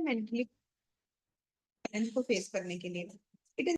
Mentally को face करने के लिए। इट इज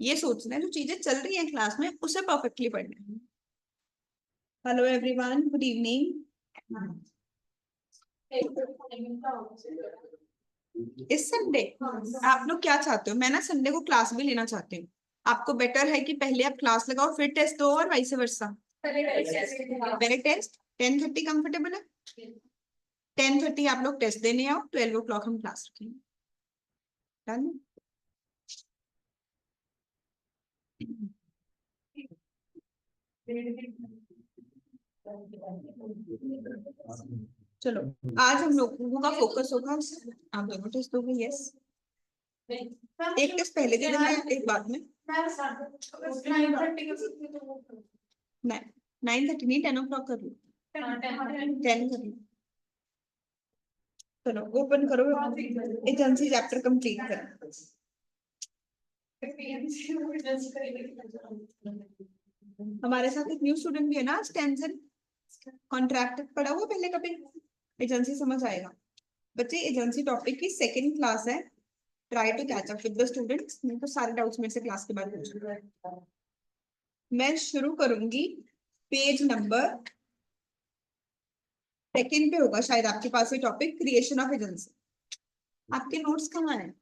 ये सोचना है जो चीजें चल रही हैं क्लास में उसे परफेक्टली पढ़ना है। Hello everyone, good evening. इस संडे आप लोग क्या चाहते हो? मैं ना संडे को क्लास भी लेना चाहती हूँ। आपको बेटर है कि पहले आप क्लास लगाओ फिर टेस्ट दो, और वाइस वर्सा। पहले टेस्ट 10:30 कंफर्टेबल है? 10:30 आप लोग टेस्ट देने आओ, 12 o'clock हम क्लास रखेंगे। डन? चलो आज हम लोगों का फोकस होगा, आप दोनों टेस्ट दोगे? यस, एक टेस्ट पहले दे देना, एक बाद में। 9:30 नहीं, 10 o'clock कर लो, 10 कर लो। चलो ओपन करो, एजेंसी चैप्टर कंप्लीट करो। हमारे साथ एक न्यू स्टूडेंट भी है ना, टेंशन कॉन्ट्रैक्ट पढ़ा हुआ पहले कभी? एजेंसी समझ आएगा बच्चे। एजेंसी टॉपिक की सेकंड क्लास है, try to catch up with the students. नहीं तो सारे डाउट्स मेरे से क्लास के बाद पूछो। मैं शुरू करूंगी पेज नंबर सेकंड पे होगा शायद आपके पास ये टॉपिक, क्रिएशन ऑफ एजेंसी। आपके नोट्स कहाँ हैं?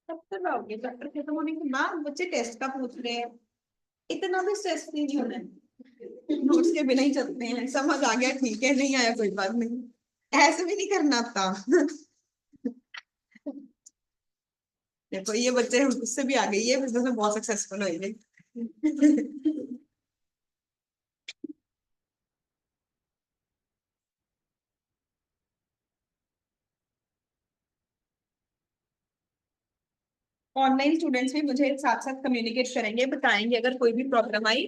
कब तक आओगे? चैप्टर खत्म होने के बाद बच्चे टेस्ट का पूछ रहे हैं, इतना भी स्ट्रेस नहीं होना है। नोट्स के बिना ही चलते हैं, समझ आ गया ठीक है, नहीं आया कोई बात नहीं, ऐसे भी नहीं करना था। देखो ये बच्चे उससे भी आ गई है, बिजनेस में बहुत सक्सेसफुल होंगे। ऑनलाइन स्टूडेंट्स भी मुझे साथ साथ कम्युनिकेट करेंगे, बताएंगे अगर कोई भी प्रॉब्लम आई।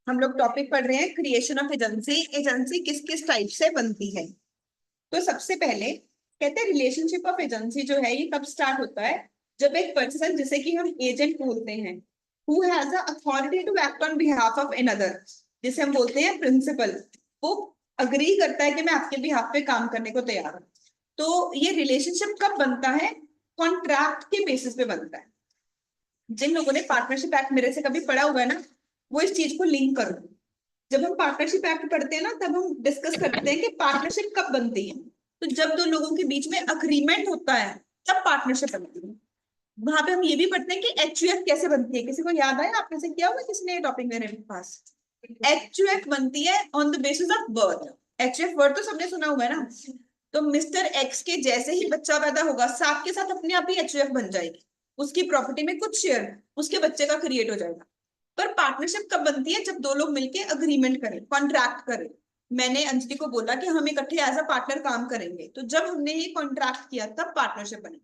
हम लोग टॉपिक पढ़ रहे हैं क्रिएशन ऑफ एजेंसी। एजेंसी किस किस टाइप से बनती है? तो सबसे पहले कहते हैं रिलेशनशिप ऑफ एजेंसी जो है ये कब स्टार्ट होता है? जब एक पर्सन, जिसे कि हम एजेंट बोलते हैं, who has a authority to act on behalf of another, जिसे हम बोलते हैं प्रिंसिपल, वो अग्री करता है कि मैं आपके बिहाफ पे काम करने को तैयार हूं। तो ये रिलेशनशिप कब बनता है? कॉन्ट्रैक्ट के बेसिस पे बनता है। जिन लोगों ने पार्टनरशिप एक्ट मेरे से कभी पढ़ा हुआ है ना, वो इस चीज को लिंक करो। जब हम पार्टनरशिप एक्ट पढ़ते हैं ना, तब हम डिस्कस करते हैं कि पार्टनरशिप कब बनती है। तो जब दो लोगों के बीच में अग्रीमेंट होता है तब पार्टनरशिप बनती है। वहां पे हम ये भी पढ़ते हैं कि एचयूएफ कैसे बनती है। किसी को याद है? आपने से किया हुआ किसने टॉपिक मेरे पास? एचयूएफ बनती है on the basis of birth. HUF word तो सबने सुना हुआ है ना। तो मिस्टर एक्स के जैसे ही बच्चा पैदा होगा, साथ के साथ अपने आप ही एचयूएफ बन जाएगी। उसकी प्रॉपर्टी में कुछ शेयर उसके बच्चे का क्रिएट हो जाएगा। पर पार्टनरशिप कब बनती है? जब दो लोग मिलके अग्रीमेंट करें, कॉन्ट्रैक्ट करें। मैंने अंजलि को बोला कि हम इकट्ठे एज अ पार्टनर काम करेंगे, तो जब हमने ये कॉन्ट्रैक्ट किया तब पार्टनरशिप बनी।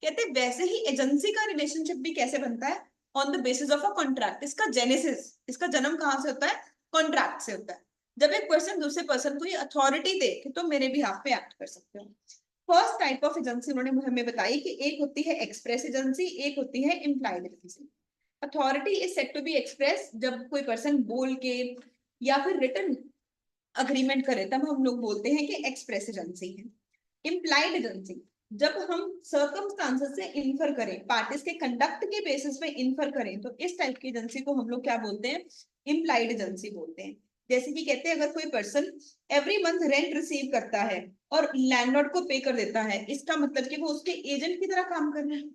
कहते हैं वैसे ही एजेंसी का रिलेशनशिप भी कैसे बनता है? On the basis of a contract. इसका जेनेसिस, इसका जन्म कहां से होता है? कॉन्ट्रैक्ट से होता है। जब एक पर्सन दूसरे पर्सन को ये अथॉरिटी दे कि तुम मेरे बिहाफ पे एक्ट कर सकते हो। फर्स्ट टाइप ऑफ एजेंसी उन्होंने हमें बताई कि एक होती है एक्सप्रेस एजेंसी, एक होती है implied agency. Authority is said to be express जब कोई पर्सन बोल के या फिर रिटन अग्रीमेंट करे, तब हम लोग बोलते हैं कि एक्सप्रेस एजेंसी है। इम्प्लाइड एजेंसी जब हम सर्कमस्टांसेस से इन्फर करें, पार्टीज के कंडक्ट के बेसिस पे इन्फर करें, तो इस टाइप की एजेंसी को हम लोग क्या बोलते हैं? इम्प्लाइड एजेंसी बोलते हैं। जैसे कि कहते हैं अगर कोई person every month rent receive करता है और लैंडलॉर्ड को पे कर देता है, इसका मतलब कि वो उसके एजेंट की तरह काम कर रहे हैं।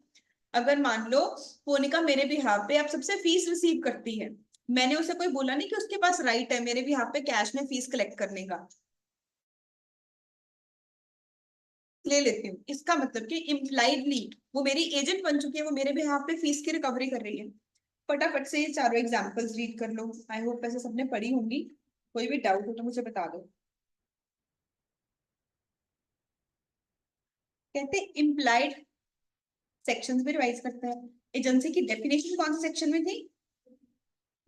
अगर मान लो मोनिका मेरे बिहाफ पे आप सबसे फीस रिसीव करती है, मैंने उसे कोई बोला नहीं कि उसके पास राइट है मेरे बिहाफ पे कैश में फीस कलेक्ट करने का, ले लेती हूँ। इसका मतलब कि इम्प्लाइडली वो मेरी एजेंट बन चुकी है, वो मेरे बिहाफ पे फीस की रिकवरी कर रही है। फटाफट से ये चारों एग्जांपल्स रीड कर लो। आई होप ऐसे सबने पढ़ी होंगी। कोई भी डाउट हो तो मुझे बता दो। कहते इम्प्लाइड सेक्शंस भी रिवाइज करता है। एजेंसी की डेफिनेशन कौन से सेक्शन में थी?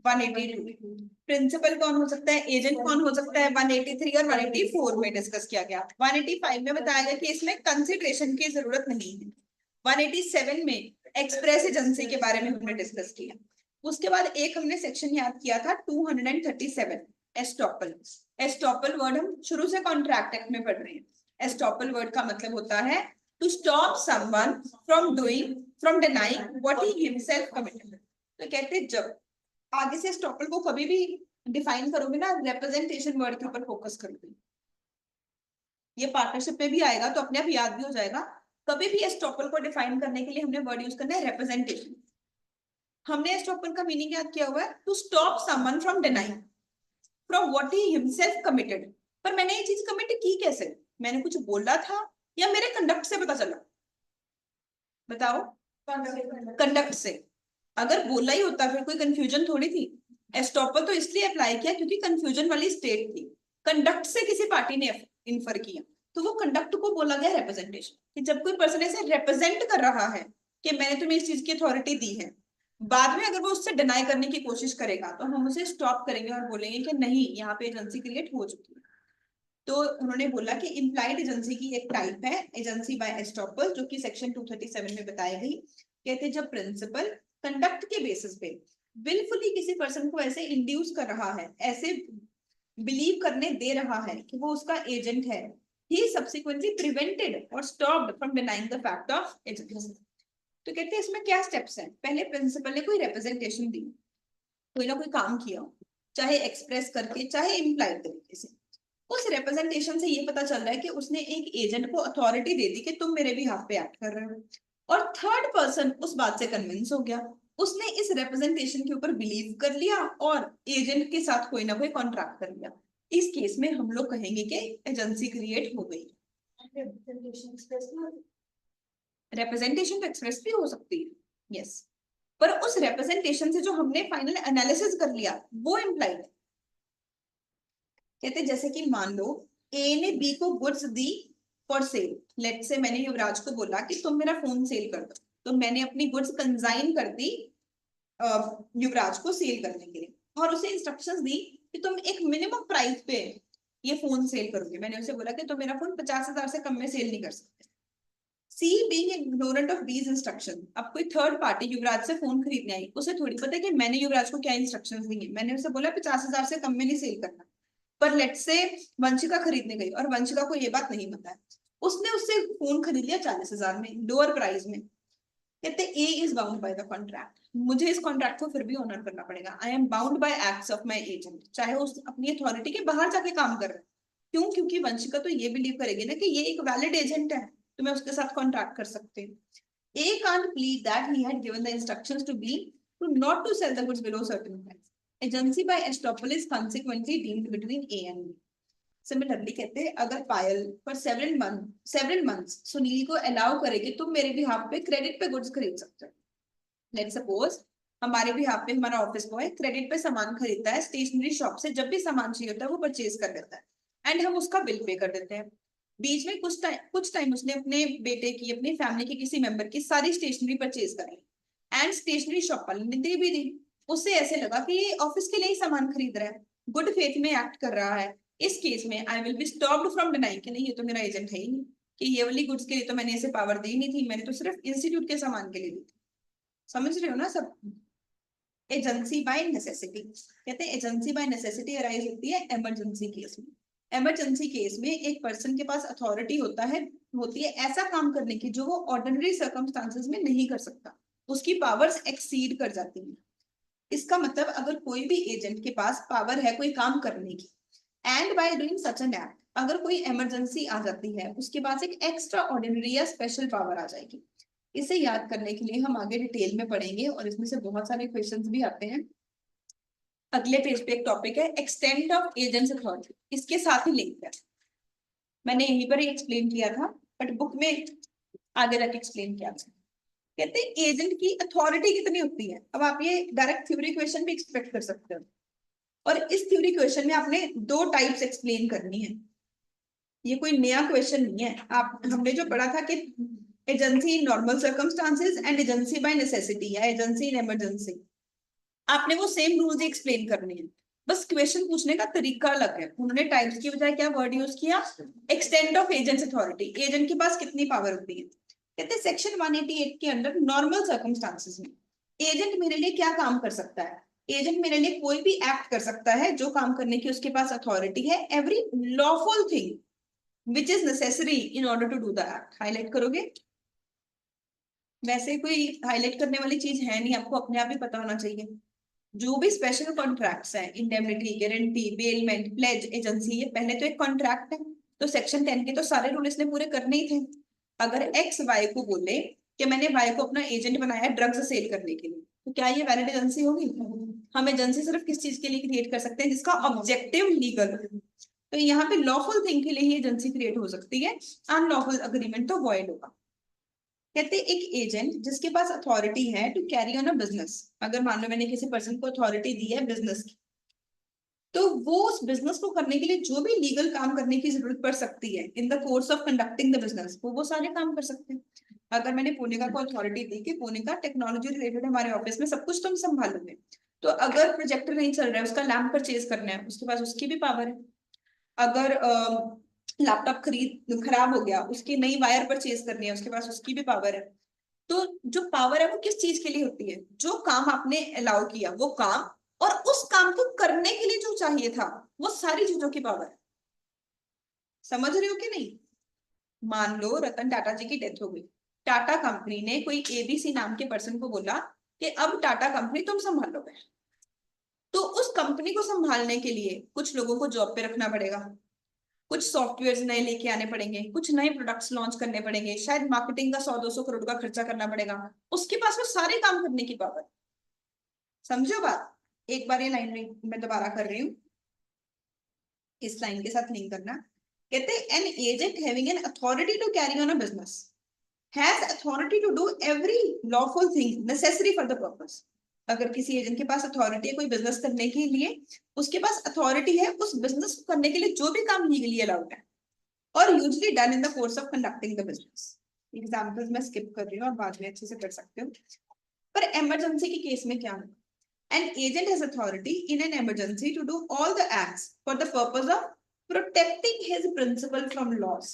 182। प्रिंसिपल कौन हो सकता है, एजेंट कौन हो सकता है? 183 और 184 में डिस्कस किया गया। 185 में बताया गया कि इसमें कंसिडरेशन की जरूरत नहीं है। 187 में एक्सप्रेस एजेंसी के बारे में हमने डिस्कस किया। उसके बाद एक हमने सेक्शन याद किया था 237, एस्टॉपल। एस्टॉपल वर्ड हम शुरू से कॉन्ट्रैक्ट एक्ट में पढ़ रहे हैं। एस्टॉपल वर्ड का मतलब होता है to stop someone from doing, from denying what he himself committed. तो कहते हैं जब आगे से एस्टॉपल को कभी भी डिफाइन करोगे ना, रिप्रेजेंटेशन वर्ड के ऊपर फोकस करोगे। ये पार्टनरशिप में भी आएगा तो अपने आप याद भी हो जाएगा। कभी भी एस्टॉपल को डिफाइन करने के लिए हमने वर्ड यूज करना है रिप्रेजेंटेशन। हमने एस्टॉपल का मीनिंग याद किया हुआ है to stop someone from denying from what he himself committed. पर मैंने ये चीज कमिट की कैसे? मैंने कुछ बोला था या मेरे कंडक्ट से पता चला? बताओ। कंडक्ट से। अगर बोला ही होता फिर कोई कंफ्यूजन थोड़ी थी। एस्टॉपल तो इसलिए अप्लाई किया क्योंकि कंफ्यूजन वाली स्टेट थी, कंडक्ट से किसी पार्टी ने इन्फर किया, तो वो कंडक्ट को बोला गया रिप्रेजेंटेशन, कि जब कोई पर्सन ऐसे रिप्रेजेंट कर रहा है कि मैंने तुम्हें इस चीज की अथॉरिटी दी है, बाद में अगर वो उससे डिनाई करने की कोशिश करेगा तो हम उसे स्टॉप करेंगे और बोलेंगे कि नहीं, यहाँ पे एजेंसी क्रिएट हो चुकी है। तो उन्होंने बोला कि इम्प्लाइड एजेंसी की एक टाइप है एजेंसी बाय एस्टॉपल, जो कि सेक्शन 237 में बताई गई। कहते जब प्रिंसिपल कंडक्ट के बेसिस पे विलफुली किसी पर्सन को ऐसे इंड्यूस कर रहा है, ऐसे बिलीव करने दे रहा है कि वो उसका एजेंट है, ही सब्सिक्वेंटली प्रिवेंटेड और stopped from denying the fact of agency. तो कहते हैं इसमें क्या स्टेप्स हैं। पहले प्रिंसिपल ने कोई रिप्रेजेंटेशन दी, कोई ना कोई काम किया, चाहे एक्सप्रेस करके चाहे इम्प्लाइड तरीके से, उस रिप्रेजेंटेशन से ये पता चल रहा है कि उसने एक एजेंट को अथॉरिटी दे दी कि तुम मेरे भी हाथ पे एक्ट कर रहे हो, और थर्ड पर्सन उस बात से कन्विंस हो गया, उसने इस रिप्रेजेंटेशन के ऊपर बिलीव कर लिया और एजेंट के साथ कोई ना कोई कॉन्ट्रैक्ट कर लिया। इस केस में हम लोग कहेंगे कि एजेंसी क्रिएट हो गई। रिप्रेजेंटेशन तो एक्सप्रेस भी हो सकती है, यस, पर उस रिप्रेजेंटेशन से जो हमने फाइनल एनालिसिस कर लिया वो इम्प्लाइड है। कहते जैसे कि मान लो ए ने बी को गुड्स दी फॉर सेल, लेट से मैंने युवराज को बोला कि तुम मेरा फोन सेल कर दो, तो मैंने अपनी गुड्स कंसाइन कर दी युवराज को सेल करने के लिए, और उसे इंस्ट्रक्शंस दी कि तुम एक मिनिमम प्राइस पे ये फोन सेल करोगे। मैंने उसे बोला कि तुम मेरा फोन 50,000 से कम में सेल नहीं कर सकते। C being ignorant of these instruction, अब कोई थर्ड पार्टी युवराज से फोन खरीदने आई, उसे थोड़ी पता है कि मैंने युवराज को क्या इंस्ट्रक्शंस दी है। मैंने उसे बोला 50,000 से कम में नहीं सेल करना, पर लेट से वंशिका खरीदने गई और वंशिका को ये बात नहीं पता है, उसने उससे फोन खरीद लिया 40,000 में, लोअर प्राइस में। कहते A is bound by the contract, मुझे इस कॉन्ट्रैक्ट को फिर भी ऑनर करना पड़ेगा। I am bound by acts of my agent, चाहे उस अपनी अथॉरिटी के बाहर जाके काम कर रहा है। क्यों? क्योंकि वंशिका तो ये बिलीव करेगी ना कि ये एक वैलिड एजेंट है, तो मैं उसके साथ कॉन्ट्रैक्ट कर सकती हूँ। A can't plead that he had given the instructions to B to not to sell the goods below certain price. Agency by estoppel is consequently deemed between A and B. Similarly कहते हैं अगर पायल for several months Sunil को allow करे कि तुम मेरे behalf पे credit पे गुड्स खरीद सकते हो। Let's suppose हमारे behalf पे हमारा ऑफिस बॉय क्रेडिट पे सामान खरीदता है स्टेशनरी शॉप से, जब भी सामान चाहिए होता है वो परचेज कर लेता है एंड हम उसका बिल पे कर देते हैं। बीच में कुछ टाइम उसने अपने बेटे की, अपनी फैमिली के किसी मेंबर की सारी स्टेशनरी परचेज कर ली एंड स्टेशनरी शॉप वाले ने दे भी दी। उससे ऐसे लगा कि ये ऑफिस के लिए ही सामान खरीद रहा है, गुड फेथ में एक्ट कर रहा है। इस केस में आई will be stopped from denying कि नहीं, ये तो मेरा एजेंट है ही नहीं, कि ये वाली गुड्स के लिए तो मैंने ऐसे पावर दी नहीं थी, मैंने तो सिर्फ इंस्टीट्यूट के सामान के लिए दी थी। समझ रहे हो ना सब। एजेंसी बाय नेसेसिटी, कहते हैं एजेंसी बाय नेसेसिटी अराइज होती है इमरजेंसी केस में। इमरजेंसी केस में एक पर्सन के पास अथॉरिटी होती है ऐसा काम करने की जो वो ऑर्डिनरी सर्कमस्टांसेस में नहीं कर सकता, उसकी पावर्स एक्सीड कर जाती हैं। इसका मतलब अगर कोई भी एजेंट के पास पावर है कोई काम करने की, and by doing such an act अगर कोई इमरजेंसी आ जाती है, उसके पास एक एक्स्ट्रा ऑर्डिनरी या स्पेशल पावर आ जाएगी। इसे याद करने के लिए हम आगे डिटेल में पढ़ेंगे और इसमें से बहुत सारे क्वेश्चंस भी आते हैं। अगले पेज पे एक टॉपिक है एक्सटेंट ऑफ एजेंट्स अथॉरिटी, इसके साथ ही लिंक है, मैंने यहीं पर ही एक्सप्लेन किया था बट बुक में आगे जाके एक्सप्लेन किया था। कहते हैं एजेंट की अथॉरिटी कितनी होती है। अब आप ये डायरेक्ट थ्योरी क्वेश्चन भी एक्सपेक्ट कर सकते हो, और इस थ्योरी क्वेश्चन में आपने दो टाइप्स एक्सप्लेन करनी है, ये कोई नया क्वेश्चन नहीं है। आप हमने जो पढ़ा था कि agency in normal circumstances and agency bye necessity या एजेंसी इन इमरजेंसी, आपने वो सेम रूल्स एक्सप्लेन करने हैं, बस क्वेश्चन पूछने का तरीका अलग है। उन्होंने टाइप्स की बजाय क्या वर्ड यूज किया, extent of agents authority, agent के पास कितनी पावर होती है। कहते हैं सेक्शन 188 के अंडर नॉर्मल सर्कमस्टांसेस में एजेंट मेरे लिए क्या काम कर सकता है। एजेंट मेरे लिए कोई भी एक्ट कर सकता है जो काम करने की उसके पास अथॉरिटी है, every lawful thing which is necessary in order to do the act। Highlight करोगे, वैसे कोई हाईलाइट करने वाली चीज है नहीं, आपको अपने आप ही पता होना चाहिए। जो भी स्पेशल कॉन्ट्रैक्ट्स हैं, indemnity, guarantee, bailment, pledge, agency, ये पहले तो एक कॉन्ट्रैक्ट है, तो सेक्शन 10 के तो सारे रूल इसने पूरे करने ही थे। अगर एक्स वाई को बोले कि मैंने वाई को अपना एजेंट बनाया ड्रग्स सेल करने के लिए, तो क्या ये वैलिड एजेंसी होगी। हम एजेंसी सिर्फ किस चीज के लिए क्रिएट कर सकते हैं, जिसका ऑब्जेक्टिव लीगल, तो यहाँ पे लॉफुल थिंग के लिए ही एजेंसी क्रिएट हो सकती है, अनलॉफुल अग्रीमेंट तो वॉइड होगा। कहते एक एजेंट जिसके पास अथॉरिटी है to carry on a business, अगर मान लो मैंने किसी पर्सन को अथॉरिटी दी है बिजनेस की, तो वो उस बिजनेस को करने के लिए जो भी लीगल काम करने की जरूरत पड़ सकती है इन the course of conducting the business, वो सारे काम कर सकते हैं। अगर मैंने पुणे को अथॉरिटी दी कि पुणे का टेक्नोलॉजी रिलेटेड हमारे ऑफिस में सब कुछ तुम संभालोगे, तो अगर प्रोजेक्टर नहीं चल रहा है, उसका लैम्प परचेज करना है, उसके पास उसकी भी पावर है। अगर लैपटॉप खराब हो गया, उसकी नई वायर परचेज करनी है, उसके पास उसकी भी पावर है। तो जो पावर है वो किस चीज के लिए होती है? जो काम आपने अलाउ किया वो काम, और उस काम को करने के लिए जो चाहिए था, वो सारी चीजों की पावर है। समझ रहे हो कि नहीं? मान लो रतन टाटा जी की डेथ हो गई, टाटा कंपनी ने कोई एबीसी नाम के पर्सन को बोला कि अब टाटा कंपनी तुम संभालोगे, तो उस कंपनी को संभालने के लिए कुछ लोगों को जॉब पे रखना पड़ेगा, कुछ सॉफ्टवेयर नए लेके आने पड़ेंगे, कुछ नए प्रोडक्ट्स लॉन्च करने पड़ेंगे, शायद मार्केटिंग का 100-200 करोड़ का खर्चा करना पड़ेगा। उसके पास वो सारे काम करने की पावर। समझो बात? एक बार ये लाइन मैं दोबारा कर रही हूँ, इस लाइन के साथ लिंक करना। कहते हैं an agent having an authority to carry on a business has authority to do every lawful thing necessary for the purpose. अगर किसी एजेंट के पास अथॉरिटी है कोई बिजनेस करने के लिए, उसके पास अथॉरिटी है उस बिजनेस को करने के लिए जो भी काम लीगली अलाउड है, और usually done in the course of conducting the business. Examples मैं स्किप कर रही हूँ और बाद में अच्छे से कर सकते हो। पर इमरजेंसी के केस में क्या होगा? An agent has authority in an emergency to do all the acts for the purpose of protecting his principal from loss,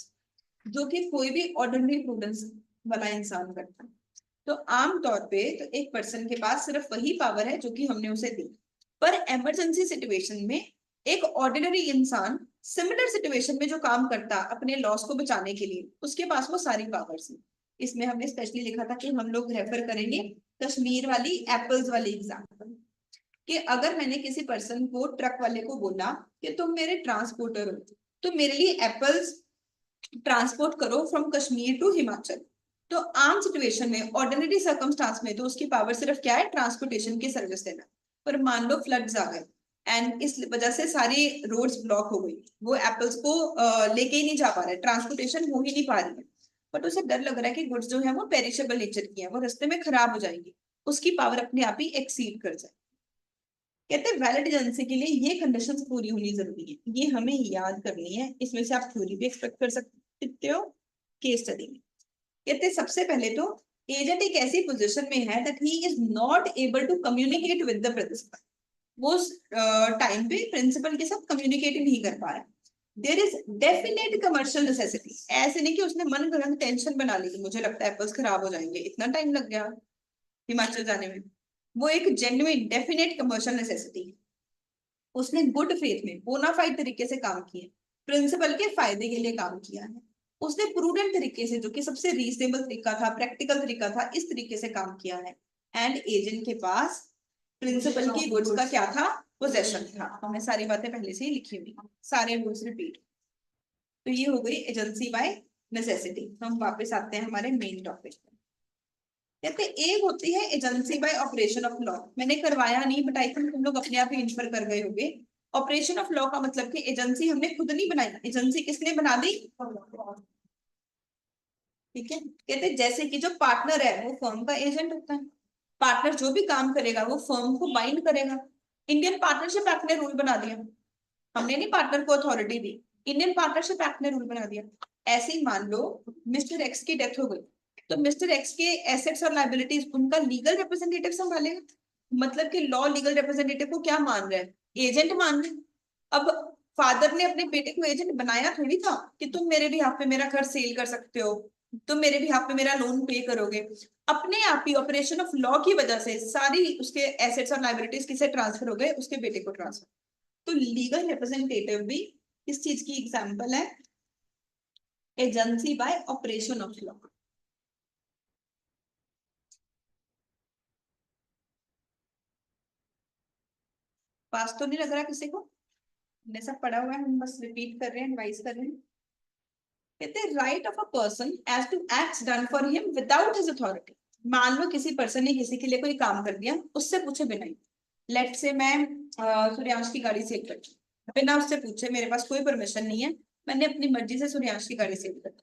जो कि कोई भी ऑर्डिनरी प्रूडेंस वाला इंसान करता है। तो आमतौर पे तो एक पर्सन के पास सिर्फ वही पावर है जो कि हमने उसे दी, पर इमरजेंसी सिचुएशन में एक ऑर्डिनरी इंसान सिमिलर सिचुएशन में जो काम करता अपने लॉस को बचाने के लिए, उसके पास वो सारी पावर्स हैं। इसमें हमने स्पेशली लिखा था कि हम लोग रेफर करेंगे कश्मीर वाली एप्पल्स वाली एग्जाम्पल, कि अगर मैंने किसी पर्सन को ट्रक वाले को बोला कि तुम मेरे ट्रांसपोर्टर हो, तो मेरे लिए एप्पल्स ट्रांसपोर्ट करो फ्रॉम कश्मीर टू हिमाचल, तो आम सिचुएशन में ऑर्डिनरी सर्कमस्टांस में तो उसकी पावर सिर्फ क्या है? ट्रांसपोर्टेशन की सर्विस देना। पर मान लो फ्लड्स आ गए एंड इस वजह से सारी रोड्स ब्लॉक हो गई, वो एप्पल्स को लेके ही नहीं जा पा रहे, ट्रांसपोर्टेशन हो ही नहीं पा रही है, बट उसे डर लग रहा है कि गुड्स जो है वो पेरिशेबल नेचर की है, वो रास्ते में खराब हो जाएंगी, उसकी पावर अपने आप ही एक्सीड कर जाए। कहते हैं वैलिड एजेंसी के लिए ये कंडीशंस पूरी होनी जरूरी है, ये हमें याद करनी है। इसमें से आप थ्योरी भी एक्सपेक्ट कर सकते हो केस स्टडी में। कहते हैं सबसे पहले तो एजेंट एक ऐसी पोजीशन में है that he is not able to communicate with the principal, वो टाइम पे प्रिंसिपल के साथ कम्युनिकेट नहीं कर पा रहा है। There is definite commercial necessity, ऐसे नहीं कि उसने मन गढ़ंत टेंशन बना ली कि मुझे लगता है एप्पल्स खराब हो जाएंगे, इतना टाइम लग गया हिमाचल जाने में। वो एक जेन्युइन डेफिनेट कमर्शियल नेसेसिटी, उसने गुड फेथ में बोनाफाइड तरीके से काम किया, प्रिंसिपल के फायदे के लिए काम किया है, उसने प्रूडेंट तरीके से, जो कि सबसे रीजनेबल तरीका था, प्रैक्टिकल तरीका था, इस तरीके से काम किया है। एंड एजेंट के पास प्रिंसिपल की गुड्स का क्या था? पोजेशन था। हमने सारी बातें पहले से ही लिखी हुई, सारे रूल्स रिपीट। तो ये हो गई एजेंसी बाय नेसेसिटी। हम वापस आते हैं हमारे मेन टॉपिक पे। कहते एक होती है agency by operation of law, मैंने करवाया नहीं बट आई थिंक तुम लोग अपने आप ही इंफर कर गए होंगे। ऑपरेशन ऑफ लॉ का मतलब कि एजेंसी हमने खुद नहीं बनाई, एजेंसी किसने बना दी? ठीक है। कहते जैसे कि जो पार्टनर है वो फर्म का एजेंट होता है, पार्टनर जो भी काम करेगा वो फर्म को बाइंड करेगा। इंडियन पार्टनरशिप एक्ट ने रूल बना दिया, हमने नहीं पार्टनर को अथॉरिटी दी, इंडियन पार्टनरशिप एक्ट ने रूल बना दिया। ऐसे ही मान लो मिस्टर एक्स की डेथ हो गई, तो मिस्टर एक्स के एसेट्स और लाइबिलिटीज उनका लीगल रिप्रेजेंटेटिव संभालेगा। मतलब कि लॉ लीगल रिप्रेजेंटेटिव को क्या मान रहा है? एजेंट मान रहे हैं। अब फादर ने अपने बेटे को एजेंट बनाया थोड़ी था कि तुम मेरे बिहाफ पे मेरा घर सेल कर सकते हो, तुम मेरे बिहाफ पे मेरा लोन पे करोगे। अपने आप ही ऑपरेशन ऑफ लॉ की वजह से सारी उसके एसेट्स और लाइबिलिटीज किसे ट्रांसफर हो गए? उसके बेटे को ट्रांसफर। तो लीगल रिप्रेजेंटेटिव भी इस चीज की एग्जांपल है, agency by operation of law. पास तो नहीं लग रहा किसी को? हमने सब पढ़ा हुआ है, हम बस रिपीट कर रहे हैं, रिवाइज कर रहे हैं। कहते हैं right of a person as to acts done for him without his authority. मान लो किसी पर्सन ने किसी के लिए कोई काम कर दिया उससे पूछे बिना ही। लेट से मैं सूर्यांश की गाड़ी सेल कर दी, बिना उससे पूछे, मेरे पास कोई परमिशन नहीं है, मैंने अपनी मर्जी से सूर्यांश की गाड़ी सेल कर दी।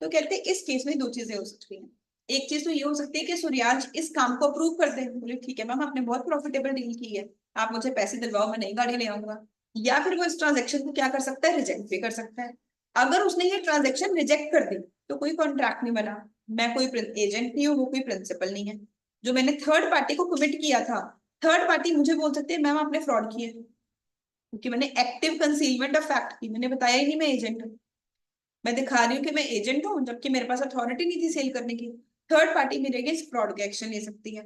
तो कहते हैं इस केस में दो चीजें हो सकती हैं। एक चीज तो ये हो सकती है कि सूर्यांश इस काम को अप्रूव कर दे, बोले ठीक है मैम आपने बहुत प्रॉफिटेबल डील की है, आप मुझे पैसे दिलवाओ, मैं नई गाड़ी ले आऊंगा। या फिर वो इस ट्रांजेक्शन को क्या कर सकता है, रिजेक्ट भी कर सकता है। अगर उसने ये ट्रांजेक्शन रिजेक्ट कर दी तो कोई कॉन्ट्रैक्ट नहीं बना, मैं कोई एजेंट नहीं हूँ, वो कोई प्रिंसिपल नहीं है। जो मैंने थर्ड पार्टी को कमिट किया था, थर्ड पार्टी मुझे बोल सकती है मैम आपने फ्रॉड किया, क्योंकि मैंने एक्टिव कंसीलमेंट ऑफ फैक्ट की, मैंने बताया ही नहीं मैं एजेंट हूँ, मैं दिखा रही हूँ कि मैं एजेंट हूँ जबकि मेरे पास अथॉरिटी नहीं थी सेल करने की। थर्ड पार्टी मेरे अगेंस्ट फ्रॉड का एक्शन ले सकती है।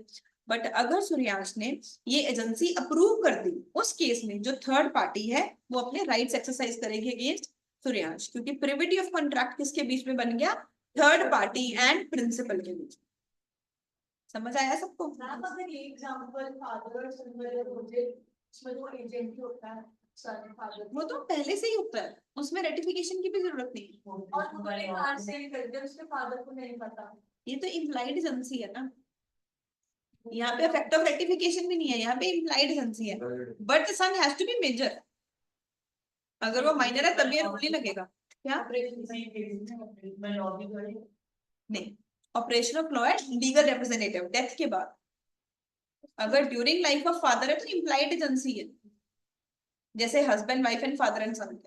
बट अगर सूर्यांश ने ये एजेंसी अप्रूव कर दी, उस केस में जो थर्ड पार्टी है वो अपने राइट्स एक्सरसाइज करेगी अगेंस्ट सूर्यांश, क्योंकि प्रिविटी ऑफ कॉन्ट्रैक्ट किसके बीच में बन गया, थर्ड पार्टी एंड प्रिंसिपल के बीच। समझ आया सबको? अगर ये एग्जांपल फादर और सन वाले होते उसमें तो एजेंट ही होता है, सन फादर वो तो पहले से ही होता है, उसमें रेटिफिकेशन की भी जरूरत नहीं है। और वो कार से ही कर दे, उसके फादर को नहीं पता। ये तो इम्प्लाइड एजेंसी है ना, यहाँ पे फैक्ट ऑफ रेटिफिकेशन भी नहीं है, यहाँ पे इम्प्लाइड एजेंसी है। But the son has to be major, अगर वो माइनर है तब ये रूल नहीं लगेगा। क्या नहीं, ऑपरेशन ऑफ लॉ है लीगल रिप्रेजेंटेटिव डेथ के बाद। अगर ड्यूरिंग लाइफ ऑफ फादर है तो इम्प्लाइड एजेंसी है, जैसे husband wife and father and son.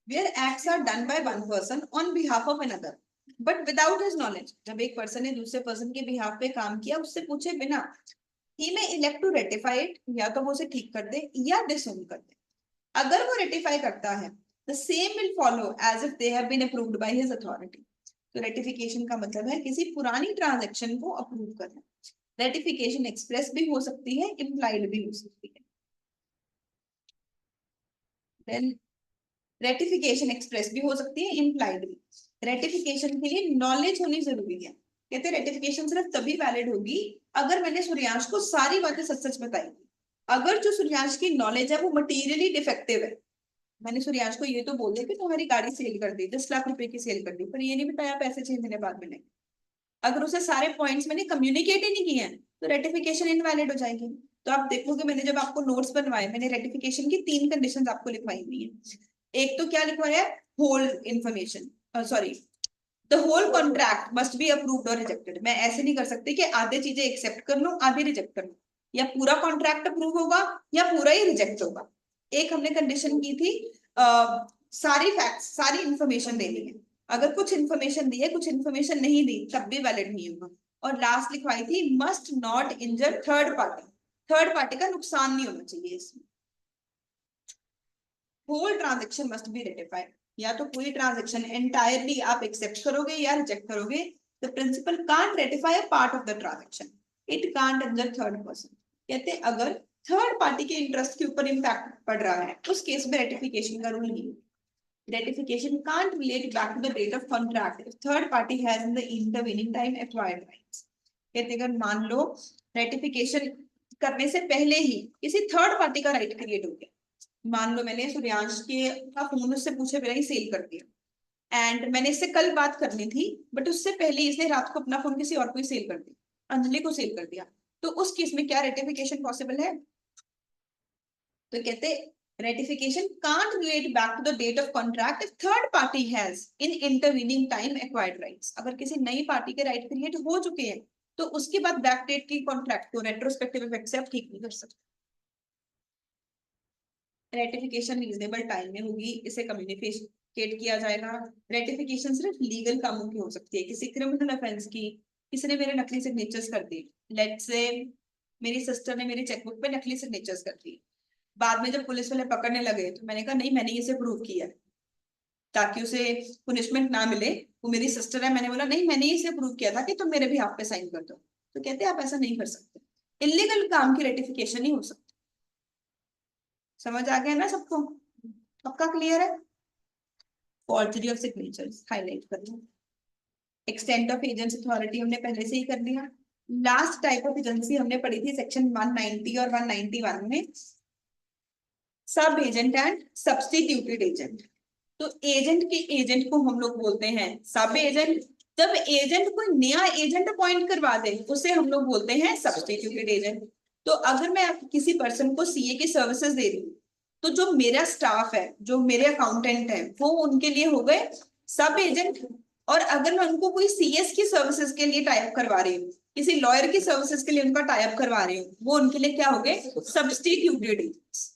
Where acts are done by one person on behalf of another but without his knowledge, जब एक पर्सन ने दूसरे पर्सन के बिहाफ पे काम किया उससे पूछे बिना, he may elect to ratify it, या तो वो उसे ठीक कर दे या डिसोन कर दे। अगर वो रेटिफाई करता है the same will follow as if they have been approved by his authority। तो रेटिफिकेशन का मतलब है किसी पुरानी ट्रांजैक्शन को अप्रूव करना। रेटिफिकेशन एक्सप्रेस भी हो सकती है, इम्प्लाइड भी हो सकती है। देन रेटिफिकेशन एक्सप्रेस भी हो सकती है, इम्प्लाइड भी। रेटिफिकेशन के लिए नॉलेज होनी जरूरी है। कहते हैं रेटिफिकेशन सिर्फ तभी वैलिड होगी अगर मैंने सूर्यांश को सारी बातें सच सच बताई। अगर जो सूर्यांश की नॉलेज है वो मटीरियली डिफेक्टिव है, मैंने सूर्यांश को ये तो बोल दिया कि तुम्हारी गाड़ी सेल कर दी, 10 लाख रुपए की सेल कर दी, पर ये नहीं बताया पैसे 6 महीने बाद मिलेंगे। अगर उसे सारे पॉइंट्स मैंने कम्युनिकेट ही नहीं किए हैं तो रेटिफिकेशन इनवैलिड हो जाएगी। तो आप देखोगे मैंने जब आपको नोट्स बनवाए, मैंने रेटिफिकेशन की 3 कंडीशंस आपको लिखवाई हुई है। एक तो क्या लिखवाया है, whole information, sorry the whole contract must be approved और रिजेक्टेड। मैं ऐसे नहीं कर सकती कि आधे चीजें एक्सेप्ट कर लूं आधे रिजेक्ट कर लूं, या पूरा कॉन्ट्रैक्ट अप्रूव होगा या पूरा ही रिजेक्ट होगा। एक हमने कंडीशन की थी सारी फैक्ट्स सारी इंफॉर्मेशन देनी है, अगर कुछ इन्फॉर्मेशन दी है कुछ इन्फॉर्मेशन नहीं दी तब भी वैलिड नहीं होगा। और लास्ट लिखवाई थी must not injure third party, third party का नुकसान नहीं होना चाहिए इसमें। Whole transaction must be ratified, या तो पूरी ट्रांजैक्शन एंटायरली आप एक्सेप्ट करोगे या रिजेक्ट करोगे। The principal can't ratify a part of the transaction, it can't under third person. कहते हैं अगर थर्ड पार्टी के इंटरेस्ट के ऊपर इंपैक्ट पड़ रहा है उस केस में रेटिफिकेशन का रूल नहीं है। Ratification can't relate back to the date of contract if third party has in the intervening time acquired rights। कहते अगर मान लो रेटिफिकेशन करने से पहले ही किसी थर्ड पार्टी का राइट क्रिएट हो गया, मान लो मैंने सूर्यांश के का फोन उससे पूछे बिना ही सेल कर दिया एंड मैंने इससे कल बात करनी थी बट उससे पहले इसने रात को अपना फोन किसी और को सेल कर दिया, अंजलि को सेल कर दिया, तो उस केस में क्या रेटिफिकेशन पॉसिबल है? तो कहते ratification can't relate back to the date of contract if third party has in intervening time acquired rights। अगर किसी नई पार्टी के राइट क्रिएट हो चुके हैं तो उसके बाद बैक डेट की कॉन्ट्रैक्ट को रेट्रोस्पेक्टिव इफेक्ट से आप ठीक नहीं कर सकते। रेटिफिकेशन रीजनेबल टाइम में होगी, इसे कम्युनिकेट किया जाएगा। रेटिफिकेशन सिर्फ लीगल कामों की हो सकती है, किसी क्रिमिनल ऑफेंस की, किसी ने मेरे नकली सिग्नेचर्स कर दी, लेट्स से मेरी सिस्टर ने मेरी चेकबुक पे नकली सिग्नेचर्स कर दी, बाद में जब पुलिस वाले पकड़ने लगे तो मैंने कहा नहीं मैंने इसे प्रूव किया ताकि उसे पुनिशमेंट ना मिले, वो मेरी सिस्टर है, मैंने बोला नहीं मैंने इसे प्रूव किया था कि तुम मेरे भी हाथ पे साइन कर दो, तो कहते हैं आप ऐसा नहीं कर सकते, इलीगल काम की रेटिफिकेशन ही हो सकती। समझ आ गया ना सबको? पक्का क्लियर है? फॉर्जरी ऑफ सिग्नेचर्स हाईलाइट कर लो। एक्सटेंट ऑफ एजेंट्स अथॉरिटी हमने पहले से ही कर लिया। लास्ट टाइप ऑफ एजेंसी हमने पढ़ी थी सेक्शन 190 और 191 में, सब एजेंट एंड सब्स्टिट्यूटेड एजेंट। तो एजेंट के एजेंट को हम लोग बोलते हैं सब एजेंट, जब एजेंट कोई नया एजेंट अपॉइंट करवा दे उसे हम लोग बोलते हैं सब्स्टिट्यूटेड एजेंट। तो अगर मैं किसी पर्सन को सीए की सर्विसेज दे रही हूँ तो जो मेरा स्टाफ है, जो मेरे अकाउंटेंट है, वो उनके लिए हो गए सब एजेंट। और अगर मैं उनको कोई सीएस की सर्विसेज के लिए टाइप करवा रही हूँ, किसी लॉयर की सर्विसेज के लिए उनका टाइप करवा रही हूँ, वो उनके लिए क्या हो गए, सब्स्टिट्यूटेड एजेंट्स।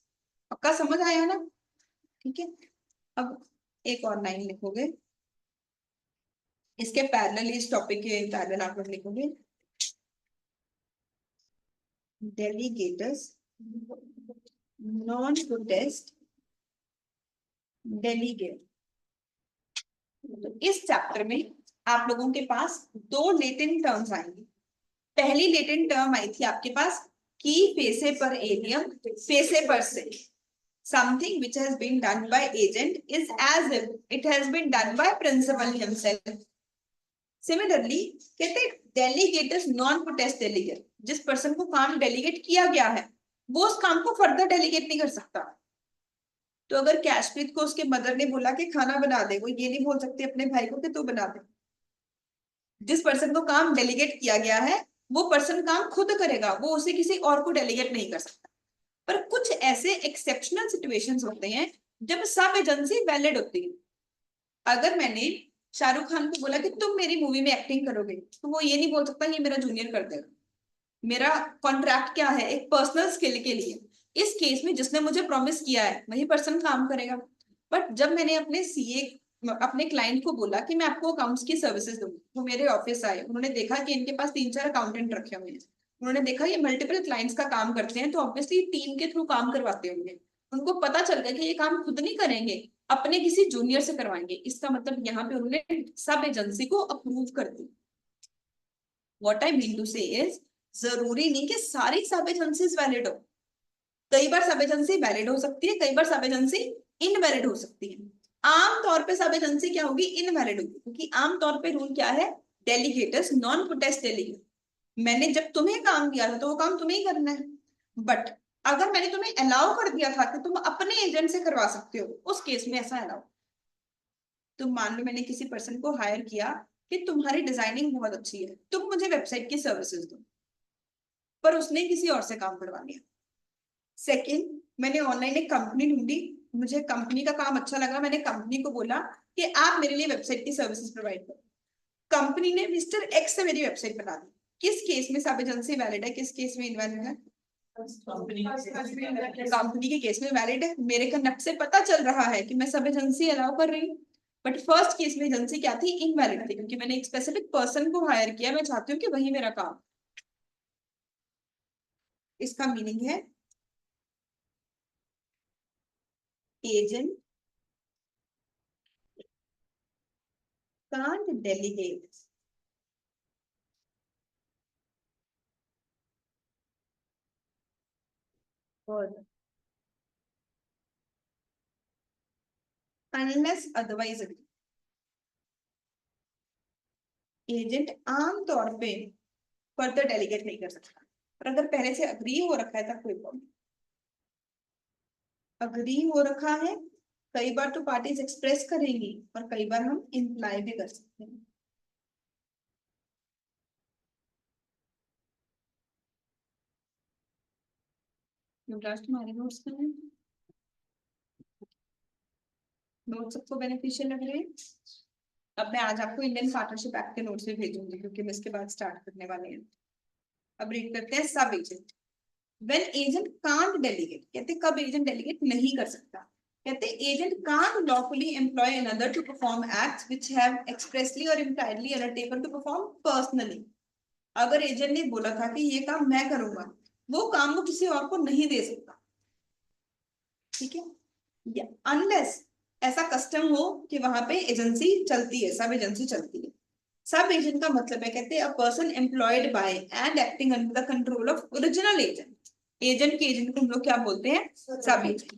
पक्का समझ आया ना? ठीक है, अब एक और लाइन लिखोगे, इसके पैरेलल, इस टॉपिक के पैरेलल आप लोग लिखोगे डेलीगेटर्स नॉन प्रोटेस्ट डेलीगेट। तो इस चैप्टर में आप लोगों के पास दो लेटेंट टर्म्स आएंगी। पहली लेटेंट टर्म आई थी आपके पास की फेसे पर एलियम फेसे पर से, something which has been done by agent is as if it has been done by principal himself. Similarly, कहते डेलीगेट नॉन प्रोटेस्ट डेलीगेट, जिस पर्सन को काम डेलीगेट किया गया है वो उस काम को फर्दर डेलीगेट नहीं कर सकता। तो अगर कैशप्रीत को उसके मदर ने बोला कि खाना बना दे, वो ये नहीं बोल सकती अपने भाई को कि तू बना दे। जिस पर्सन को काम डेलीगेट किया गया है वो पर्सन काम खुद करेगा, वो उसे किसी और को डेलीगेट नहीं कर सकता। पर कुछ ऐसे एक्सेप्शनल सिचुएशंस होते हैं जब सब एजेंसी वैलिड होती है। अगर मैंने शाहरुख खान को बोला कि तुम मेरी मूवी में एक्टिंग करोगे, तो वो ये नहीं बोल सकता ये मेरा जूनियर कर देगा। मेरा कॉन्ट्रैक्ट क्या है, एक पर्सनल स्किल के लिए। इस केस में जिसने मुझे प्रॉमिस किया है वही पर्सन काम करेगा। बट जब मैंने अपने सीए, अपने क्लाइंट को बोला कि मैं आपको अकाउंट्स की सर्विसेज दूंगी, वो मेरे ऑफिस आए, उन्होंने देखा कि इनके पास 3-4 अकाउंटेंट रखे हुए हैं, उन्होंने देखा ये मल्टीपल क्लाइंट्स का काम करते हैं, तो ऑब्वियसली टीम के थ्रू काम करवाते होंगे। उनको पता चल गया कि ये काम खुद नहीं करेंगे, अपने किसी जूनियर से करवाएंगे। इसका मतलब यहाँ पे उन्होंने सब एजेंसी को अप्रूव कर दी। व्हाट आई मीन टू से इज, जरूरी नहीं कि सारी सब एजेंसीज वैलिड हो। कई बार सब एजेंसी वैलिड हो सकती है, कई बार सब एजेंसी इनवैलिड हो सकती है। आमतौर पे सब एजेंसी क्या होगी, इनवैलिड होगी, क्योंकि आमतौर पे रूल क्या है, डेलीगेटर्स नॉन प्रोटेस्ट डेलीगेट। मैंने जब तुम्हें काम दिया था तो वो काम तुम्हें ही करना है। बट अगर मैंने तुम्हें अलाउ कर दिया था कि तुम अपने एजेंट से करवा सकते हो, उस केस में ऐसा अलाउ। तुम मान लो मैंने किसी पर्सन को हायर किया कि तुम्हारी डिजाइनिंग बहुत अच्छी है, तुम मुझे वेबसाइट की सर्विसेज दो, पर उसने किसी और से काम करवा लिया। सेकंड, मैंने ऑनलाइन एक कंपनी ढूंढी, मुझे कंपनी का काम अच्छा लगा, मैंने कंपनी को बोला कि आप मेरे लिए वेबसाइट की सर्विसेज प्रोवाइड करो। कंपनी ने मिस्टर एक्स से मेरी वेबसाइट बना दी। किस केस में सब एजेंसी वैलिड है, किस केस में इनवैलिड है? कंपनी के केस में वैलिड है। मेरे कनेक्ट से पता चल रहा है कि मैं सब एजेंसी अलाउ कर रही हूँ। बट फर्स्ट केस में एजेंसी क्या थी, इनवैलिड थी, क्योंकि मैंने एक स्पेसिफिक पर्सन को हायर किया, मैं चाहती हूँ कि वही मेरा काम। इसका मीनिंग है agent can't delegate unless otherwise agree. Agent आमतौर पे फर्दर डेलीगेट नहीं कर सकता, पर अगर पहले से अग्री हो रखा है तब कोई प्रॉब्लम। अग्री हो रखा है, कई बार तो पार्टीज एक्सप्रेस करेंगी और कई बार हम इम्प्लाई भी कर सकते हैं। युवराज तुम्हारे नोट्स में है? नोट सबको बेनिफिशियल लग रहे हैं? अब मैं आज आपको इंडियन पार्टनरशिप एक्ट के नोट्स भी भेजूंगी, क्योंकि हम इसके बाद स्टार्ट करने वाले हैं। अब रीड करते हैं सब agent. When agent can't delegate, कहते कब एजेंट डेलीगेट नहीं कर सकता? कहते agent can't lawfully employ another to perform acts which have expressly or impliedly undertaken to perform personally। अगर एजेंट ने बोला था कि ये काम मैं करूंगा, वो काम वो किसी और को नहीं दे सकता। ठीक है, अनलेस ऐसा कस्टम हो कि वहां पे एजेंसी चलती है, सब एजेंसी चलती है। सब एजेंट का मतलब है, कहते हैं a person employed by and acting under the control of original agent. Agent के एजेंट को हम लोग क्या बोलते हैं, सब एजेंट।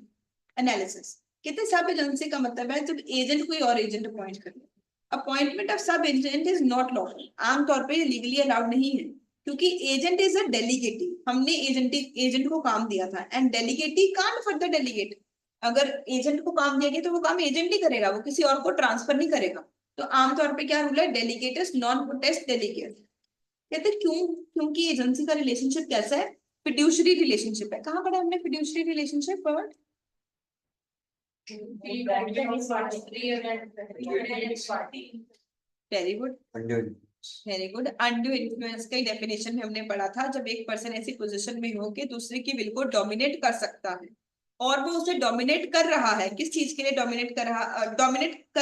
एनालिसिस, कहते हैं सब एजेंसी का मतलब है जब एजेंट कोई और एजेंट अपॉइंट कर ले। Appointment of sub agent is not lawful, आमतौर पे लीगली अलाउड नहीं है, क्योंकि एजेंट इज अ डेलीगेटी। हमने एजेंट को काम दिया था, एंड डेलीगेटी कांट फर्दर डेलीगेट। अगर एजेंट को काम दिया गया तो वो काम एजेंट ही करेगा, वो किसी और को ट्रांसफर नहीं करेगा। तो आमतौर पे क्या रूल है, डेलीगेटर्स नॉन प्रोटेस्ट डेलीगेट। कहते क्यों, क्योंकि एजेंसी का रिलेशनशिप कैसा है, फिड्यूशरी रिलेशनशिप है। कहाँ पढ़ा हमने fiduciary relationship word? Very good, very good. Undue influence का डेफिनेशन में हमने पढ़ा था, जब एक पर्सन ऐसी पोजीशन में हो कि दूसरे की विल को डोमिनेट कर सकता है और वो उसे डोमिनेट कर रहा है। किस चीज के लिए डोमिनेट कर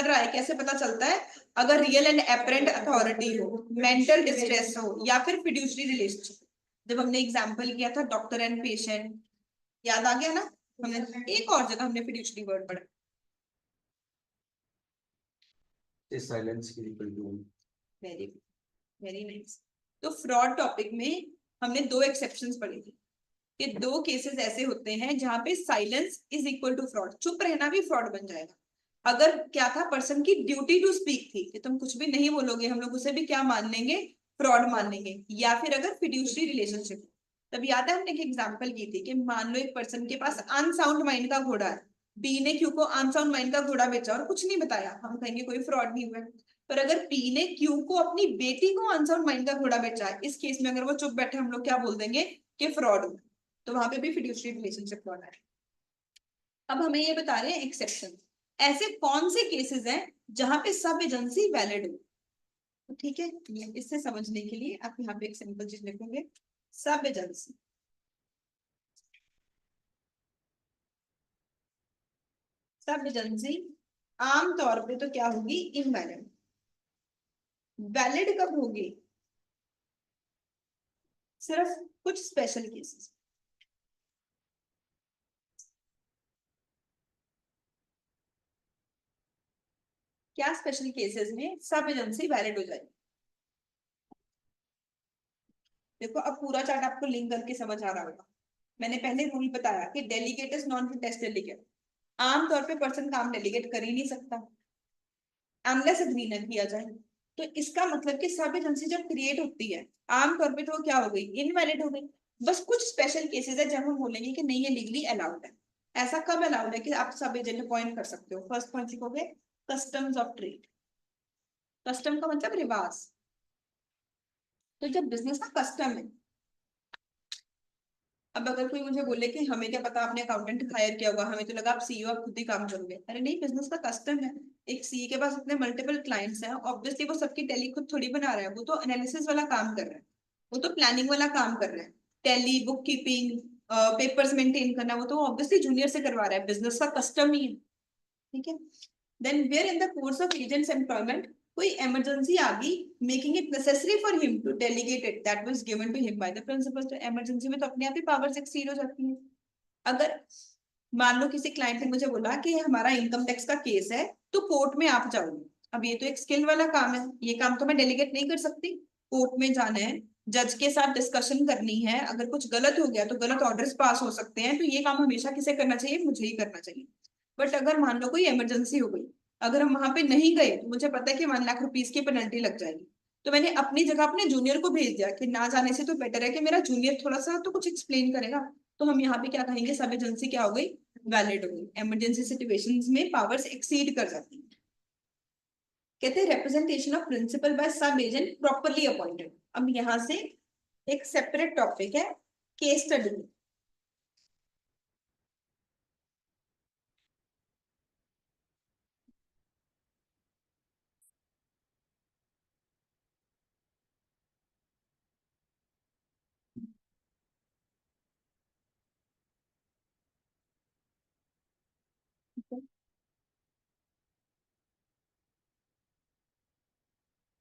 रहा है कैसे पता चलता है? अगर रियल एंड एपरेंट अथॉरिटी हो, मेंटल डिस्ट्रेस हो, या फिर फिड्यूशरी रिलेशनशिप। जब हमने एग्जांपल किया था डॉक्टर एंड पेशेंट, याद आ गया ना? हमने एक और जगह हमने फिड्यूशरी वर्ड पढ़ा। साइलेंस की वेरी वेरी नाइस। तो फ्रॉड टॉपिक में हमने दो एक्सेप्शंस पढ़ी थी कि दो केसेस ऐसे होते हैं जहां पे silence is equal to fraud, चुप रहना भी फ्रॉड बन जाएगा। अगर क्या था, पर्सन की ड्यूटी टू स्पीक थी कि तुम कुछ भी नहीं बोलोगे, हम लोग उसे भी क्या मान लेंगे? फ्रॉड मान लेंगे। या फिर अगर फिड्यूशरी रिलेशनशिप, तब याद है हमने एक एग्जांपल की थी कि मान लो एक पर्सन के पास अनसाउंड माइंड का घोड़ा है, बी ने क्यू को अनसाउंड माइंड का घोड़ा बेचा और कुछ नहीं बताया, हम कहेंगे कोई फ्रॉड नहीं हुआ। पर अगर पी ने क्यू को अपनी बेटी को अनसाउंड माइंड का घोड़ा बेचा है, इस केस में अगर वो चुप बैठे, हम लोग क्या बोल देंगे? कि फ्रॉड हुआ। तो वहां पे भी फिड्यूशरी रिलेशनशिप फ्रॉड है। अब हमें ये बता रहे हैं एक्सेप्शन, ऐसे कौन से केसेस हैं जहां पे सब एजेंसी वैलिड हो। तो ठीक है, इससे समझने के लिए आप यहाँ पे एक सिंपल चीज लिखोगे, सब एजेंसी। सब एजेंसी आमतौर पे तो क्या होगी? इनवैलिड। वैलिड कब होगी? सिर्फ कुछ स्पेशल केसेस। क्या स्पेशल केसेस में सब एजेंसी वैलिड हो जाएगी? देखो, अब पूरा चार्ट आपको लिंक करके समझ आ रहा होगा। मैंने पहले रूल बताया कि डेलीगेट इज नॉन टेस्ट डेलीगेट। आमतौर पे पर्सन काम डेलीगेट कर ही नहीं सकता अनलेस एग्री न किया जाए। तो इसका मतलब कि सब एजेंसी जब क्रिएट होती है, आमतौर पे तो क्या हो गई? इनवैलिड हो गई। बस कुछ स्पेशल केसेस है जब हम बोलेंगे कि नहीं, ये लीगली अलाउड है। ऐसा कब अलाउड है कि आप सब एजेंट अपॉइंट कर सकते हो? फर्स्ट पॉइंट लिखोगे, कस्टम्स ऑफ ट्रेड। कस्टम का मतलब रिवाज। तो जब बिजनेस का कस्टम है, अब अगर कोई मुझे बोले कि हमें क्या पता, आपने अकाउंटेंट हायर किया होगा, हमें तो लगा आप सीईओ, आप खुद ही काम करोगे। अरे नहीं, बिजनेस का कस्टम है। एक सीई के पास इतने मल्टीपल क्लाइंट्स हैं, ऑब्वियसली वो सबकी टैली खुद थोड़ी बना रहा है, वो तो एनालिसिस वाला काम कर रहा है, वो तो प्लानिंग वाला काम कर रहा है। Tally, book keeping, papers maintain करना, वो तो ऑब्वियसली जूनियर से करवा रहा है, बिजनेस का कस्टम ही है। ठीक है। Then where in the course of agent's employment कोई इमरजेंसी आ गई, making it necessary for him to delegate it, that was given to him by the principal. तो इमरजेंसी में तो अपने आप ही पावर्स एक्सीड हो जाती हैं। अगर मान लो किसी क्लाइंट ने मुझे बोला कि हमारा इनकम टैक्स का केस है, तो कोर्ट में आप जाओगे। अब ये तो एक स्किल वाला काम है, ये काम तो मैं डेलीगेट नहीं कर सकती। कोर्ट में जाना है, जज के साथ डिस्कशन करनी है, अगर कुछ गलत हो गया तो गलत ऑर्डर्स पास हो सकते हैं, तो ये काम हमेशा किसे करना चाहिए? मुझे ही करना चाहिए। बट अगर मान लो कोई इमरजेंसी हो गई, अगर हम वहां पे नहीं गए तो मुझे पता है कि 1 लाख रुपीज की पेनल्टी लग जाएगी। तो मैंने अपनी जगह अपने जूनियर को भेज दिया कि ना जाने से तो बेटर है कि मेरा जूनियर थोड़ा सा तो कुछ एक्सप्लेन करेगा। तो हम यहाँ पे क्या कहेंगे? सब एजेंसी क्या हो गई? वैलिड हो गई। इमरजेंसी सिचुएशंस में पावर्स एक्सीड कर जाती है। कहते हैं representation of principal by sub agent properly appointed. अब यहाँ से एक सेपरेट टॉपिक है, केस स्टडी।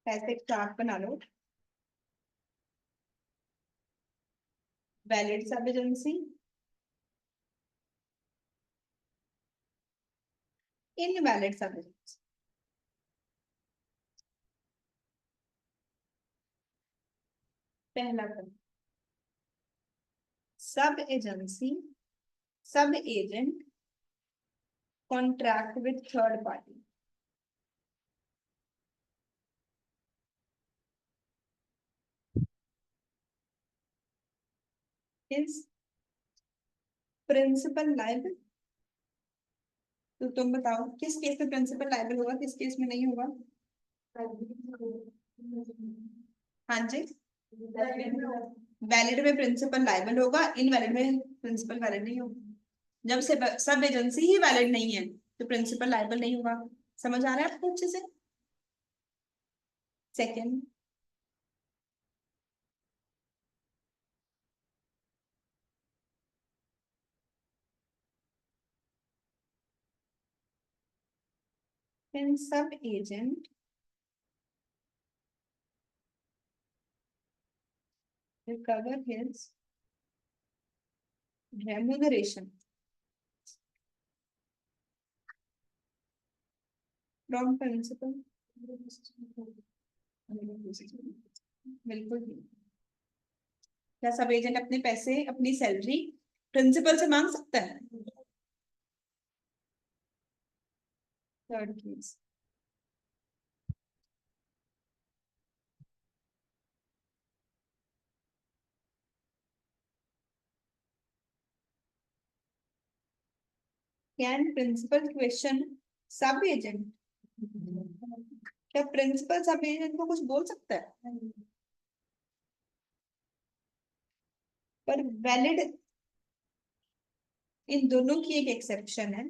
ऐसे एक चार्ट बना लो, valid sub agency, invalid sub agency. पहला कर, sub agency, sub agent contract with third party is principal liable. तो तुम बताओ किस केस में प्रिंसिपल लायबल होगा, किस केस में नहीं होगा? हाँ जी, वैलिड में प्रिंसिपल लायबल होगा, इनवैलिड में प्रिंसिपल वैलिड नहीं होगा। जब से सब एजेंसी ही वैलिड नहीं है, तो प्रिंसिपल लायबल नहीं होगा। समझ आ रहा है आपको अच्छे से? सेकेंड, कैन सब agent recover his remuneration from principal? बिल्कुल नहीं। क्या सब एजेंट अपने पैसे, अपनी सैलरी प्रिंसिपल से मांग सकता है? Third case, can principal question sub agent? क्या प्रिंसिपल सब एजेंट को कुछ बोल सकता है? पर वैलिड, इन दोनों की एक एक्सेप्शन है।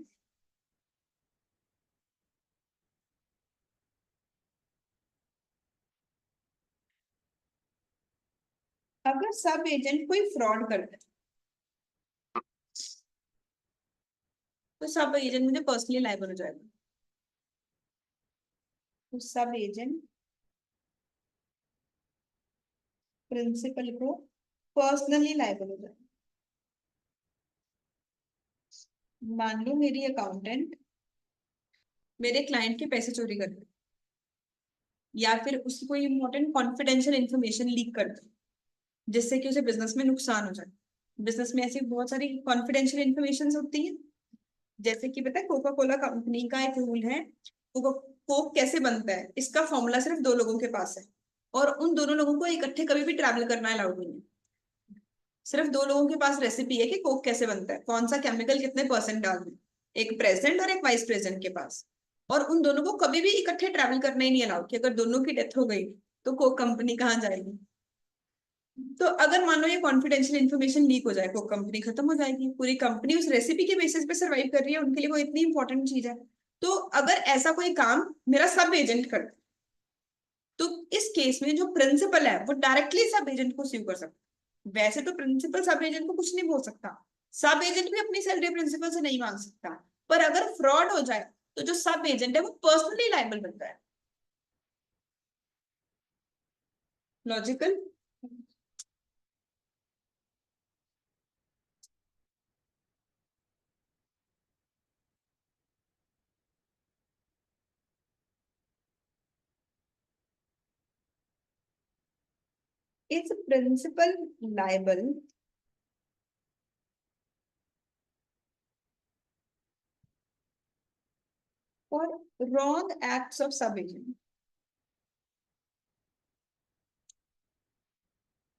अगर सब एजेंट कोई फ्रॉड करता है तो सब एजेंट मुझे पर्सनली लायबल हो जाएगा। तो सब एजेंट प्रिंसिपल को पर्सनली लायबल हो जाएगा। मान लो मेरी अकाउंटेंट मेरे क्लाइंट के पैसे चोरी कर दे, या फिर उसकी कोई इंपॉर्टेंट कॉन्फिडेंशियल इंफॉर्मेशन लीक कर दे जिससे कि उसे बिजनेस में नुकसान हो जाए। बिजनेस में ऐसी बहुत सारी कॉन्फिडेंशियल इंफॉर्मेशन होती है। जैसे कि पता है कोका कोला कंपनी का एक रूल है, कोक कैसे बनता है इसका फॉर्मूला सिर्फ 2 लोगों के पास है, और उन दोनों लोगों को इकट्ठे कभी भी ट्रैवल करना अलाउड नहीं है। सिर्फ 2 लोगों के पास रेसिपी है कि कोक कैसे बनता है, कौन सा केमिकल कितने परसेंट डालना है, एक प्रेसिडेंट और एक वाइस प्रेसिडेंट के पास। और उन दोनों को कभी भी इकट्ठे ट्रैवल करना ही नहीं अलाउड, कि अगर दोनों की डेथ हो गई तो कोक कंपनी कहाँ जाएगी। तो अगर मान लो ये कॉन्फिडेंशियल इन्फॉर्मेशन लीक हो जाए, कोक कंपनी खत्म हो जाएगी। पूरी कंपनी उस रेसिपी के बेसिस पे सर्वाइव कर रही है, उनके लिए वो इतनी इंपॉर्टेंट चीज है। तो अगर ऐसा कोई काम मेरा सब एजेंट करता है, तो इस केस में जो प्रिंसिपल है वो डायरेक्टली सब एजेंट को स्यू कर सकता है। वैसे तो प्रिंसिपल सब एजेंट को कुछ नहीं बोल सकता, सब एजेंट भी अपनी सैलरी प्रिंसिपल से नहीं मांग सकता। पर अगर फ्रॉड हो जाए तो जो सब एजेंट है वो पर्सनली लायबल बनता है। Logical? It's principal liable for wrong acts of sub agent?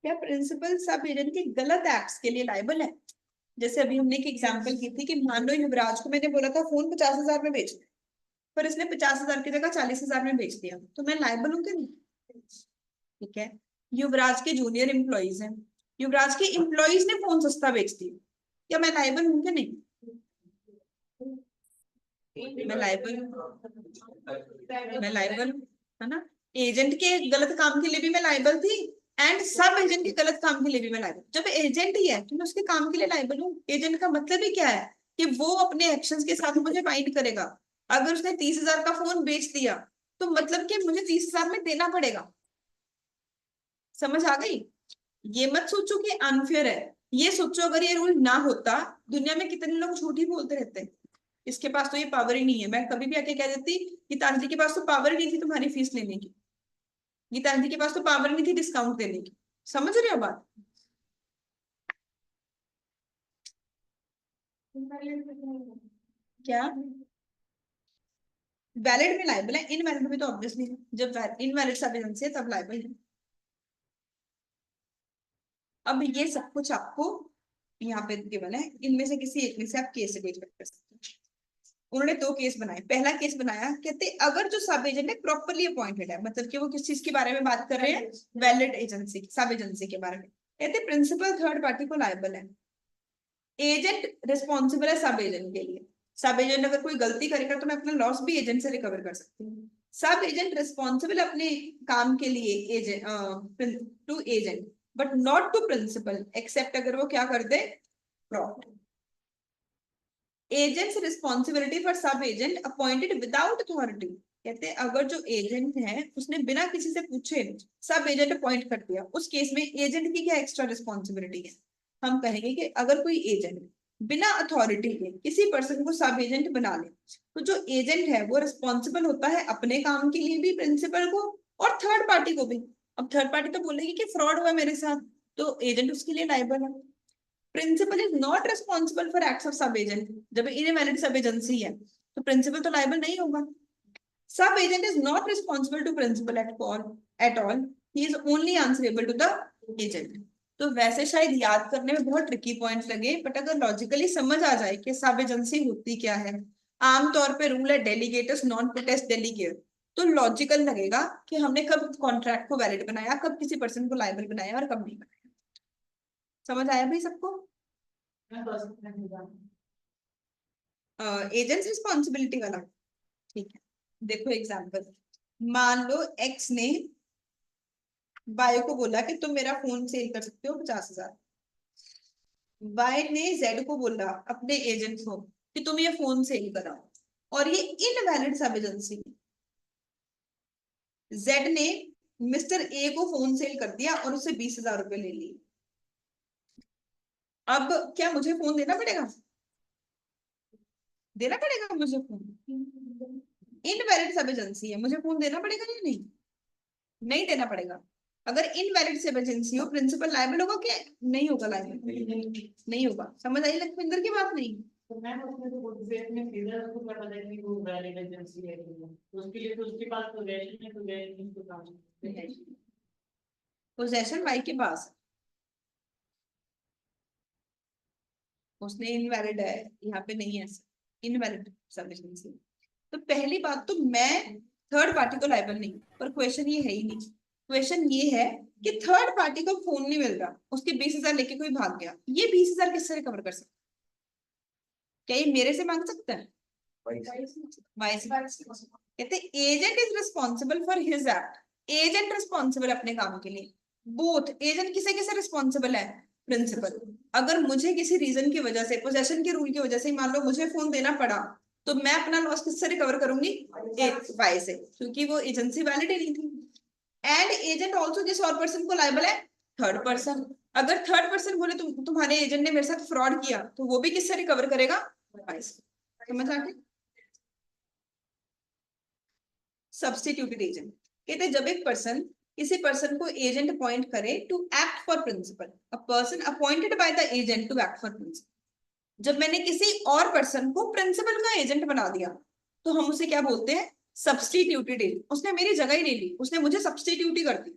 क्या प्रिंसिपल सब एजेंट के गलत एक्ट्स के लिए लायबल है? जैसे अभी हमने एक एग्जांपल की थी कि मान लो युवराज को मैंने बोला था फोन 50,000 में बेच दे, पर इसने 50,000 की जगह 40,000 में बेच दिया, तो मैं लायबल हूँ कि नहीं? ठीक है, युवराज के जूनियर एम्प्लॉइज हैं, युवराज के एम्प्लॉइज ने फोन सस्ता बेच दिया, क्या मैं लायबल हूँ कि नहीं? मैं लायबल, मैं लायबल, है ना? एजेंट के गलत काम के लिए भी मैं लायबल थी, एंड सब एजेंट के गलत काम के लिए भी मैं लायबल। जब एजेंट ही है तो मैं उसके काम के लिए लायबल हूँ। एजेंट का मतलब ही क्या है कि वो अपने एक्शंस के साथ मुझे फाइंड करेगा। अगर उसने 30,000 का फोन बेच दिया तो मतलब कि मुझे 30,000 में देना पड़ेगा। समझ आ गई? ये मत सोचो कि अनफेयर है, ये सोचो अगर ये रूल ना होता, दुनिया में कितने लोग झूठ ही बोलते रहते हैं। इसके पास तो ये पावर ही नहीं है। मैं कभी भी आके कह देती गीतांजलि के पास तो पावर ही नहीं थी तुम्हारी फीस लेने की, गीतांजलि के पास तो पावर नहीं थी डिस्काउंट देने की। समझ रहे हो बात? क्या वैलिड में लाइबल है, इनवैलिड में तो ऑब्वियसली जब इनवैलिड सब एजेंसी है तब लाइबल है। अब ये सब कुछ आपको यहाँ पे गिवन है, इनमें से किसी एक में से आप केस एग्री कर सकते हैं। उन्होंने 2 केस बनाए। पहला केस बनाया, कहते अगर जो सब एजेंट है प्रॉपरली अपॉइंटेड है, मतलब कि वो किस चीज के बारे में बात कर रहे हैं, वैलिड एजेंसी, सब एजेंसी के बारे में, कहते प्रिंसिपल थर्ड पार्टी को लायबल है, एजेंट रिस्पॉन्सिबल है सब एजेंट के लिए। सब एजेंट अगर कोई गलती करेगा तो मैं अपना लॉस भी एजेंट से रिकवर कर सकती हूँ। सब एजेंट रिस्पॉन्सिबल अपने काम के लिए agent to agent but not to principal except अगर वो क्या कर दे fraud. Agent's responsibility for sub agent appointed without authority, कहते हैं अगर जो एजेंट है उसने बिना किसी से पूछे सब एजेंट अपॉइंट कर दिया, उस केस में एजेंट की क्या एक्स्ट्रा रिस्पॉन्सिबिलिटी है। हम कहेंगे कि अगर कोई एजेंट बिना अथॉरिटी के किसी पर्सन को सब एजेंट बना ले तो जो एजेंट है वो रिस्पॉन्सिबल होता है अपने काम के लिए भी प्रिंसिपल को और थर्ड पार्टी को भी। अब थर्ड पार्टी तो बोलेगी कि फ्रॉड हुआ मेरे साथ, तो एजेंट उसके लिए लायबल है। Principal is not responsible for acts of sub agent, जब इनवैलिड सब एजेंसी है तो प्रिंसिपल तो लायबल नहीं होगा। Sub agent is not responsible to principal at all, he is only answerable to the agent. तो वैसे शायद याद करने में बहुत ट्रिकी पॉइंट्स लगे, बट अगर लॉजिकली समझ आ जाए कि सब एजेंसी होती क्या है, आमतौर पे रूल है डेलीगेटस नॉन प्रोटेस्ट डेलीगेट, तो लॉजिकल लगेगा कि हमने कब कॉन्ट्रैक्ट को वैलिड बनाया, कब किसी पर्सन को लायबल बनाया और कब नहीं बनाया। समझ आया भाई सबको? एजेंट्स रिस्पॉन्सिबिलिटी वाला, ठीक है। देखो एग्जांपल, मान लो एक्स ने वाई को बोला कि तुम मेरा फोन सेल कर सकते हो 50,000। वाई ने जेड को बोला अपने एजेंट को कि तुम ये फोन सेल कराओ, और ये इनवैलिड सब एजेंसी। जेड ने मिस्टर ए को फोन सेल कर दिया और उससे 20,000 रुपए ले लिए। अब क्या मुझे फोन देना पड़ेगा? देना पड़ेगा मुझे फोन, इनवैलिड सब एजेंसी है, मुझे फोन देना पड़ेगा या नहीं? नहीं देना पड़ेगा। अगर इनवैलिड सब एजेंसी हो प्रिंसिपल लायबल होगा कि नहीं होगा? लायबल नहीं होगा। समझ आई लखविंदर की बात? नहीं तो मैम उसमें तो पोजीशन में सीधर उसको पता है कि वो वैलिड एजेंसी है, तो उसके लिए तो उसके पास पोजीशन है, पोजीशन तो काम है। पोजेशन वाई के पास, उसने इनवैलिड है, यहाँ पे नहीं है इनवैलिड सब एजेंसी। तो पहली बात तो मैं थर्ड पार्टी को लायबल नहीं, पर क्वेश्चन ये है ही नहीं। क्वेश्चन ये है कि थर्ड पार्टी को फोन नहीं मिल रहा, उसके 20,000 लेके कोई भाग गया, ये 20,000 किससे रिकवर कर सकता? क्या ये मेरे से मांग सकता है? वाई से। कहते agent is responsible for his act, agent responsible अपने काम के लिए। बोथ एजेंट किसे किसे रिस्पॉन्सिबल है? प्रिंसिपल। अगर मुझे किसी रीजन की वजह से, पोजेशन के रूल की वजह से मान लो मुझे फोन देना पड़ा, तो मैं अपना लॉस किससे रिकवर करूंगी? वाई से, क्योंकि वो एजेंसी वैलिड ही नहीं थी। एंड एजेंट ऑल्सो जिस और पर्सन को लायबल है, थर्ड पर्सन। अगर थर्ड पर्सन बोले तुम्हारे एजेंट ने मेरे साथ फ्रॉड किया, तो वो भी किससे रिकवर करेगा? वाई से। समझ आ गई? सब्स्टिट्यूटेड एजेंट, कहते जब एक पर्सन किसी पर्सन को एजेंट अपॉइंट करे to act for principal, a person appointed by the agent to act for principal. जब मैंने किसी और पर्सन को प्रिंसिपल का एजेंट बना दिया तो हम उसे क्या बोलते हैं? Substituted agent. उसने मेरी जगह ही ले ली, उसने मुझे सब्स्टिट्यूट ही कर दी।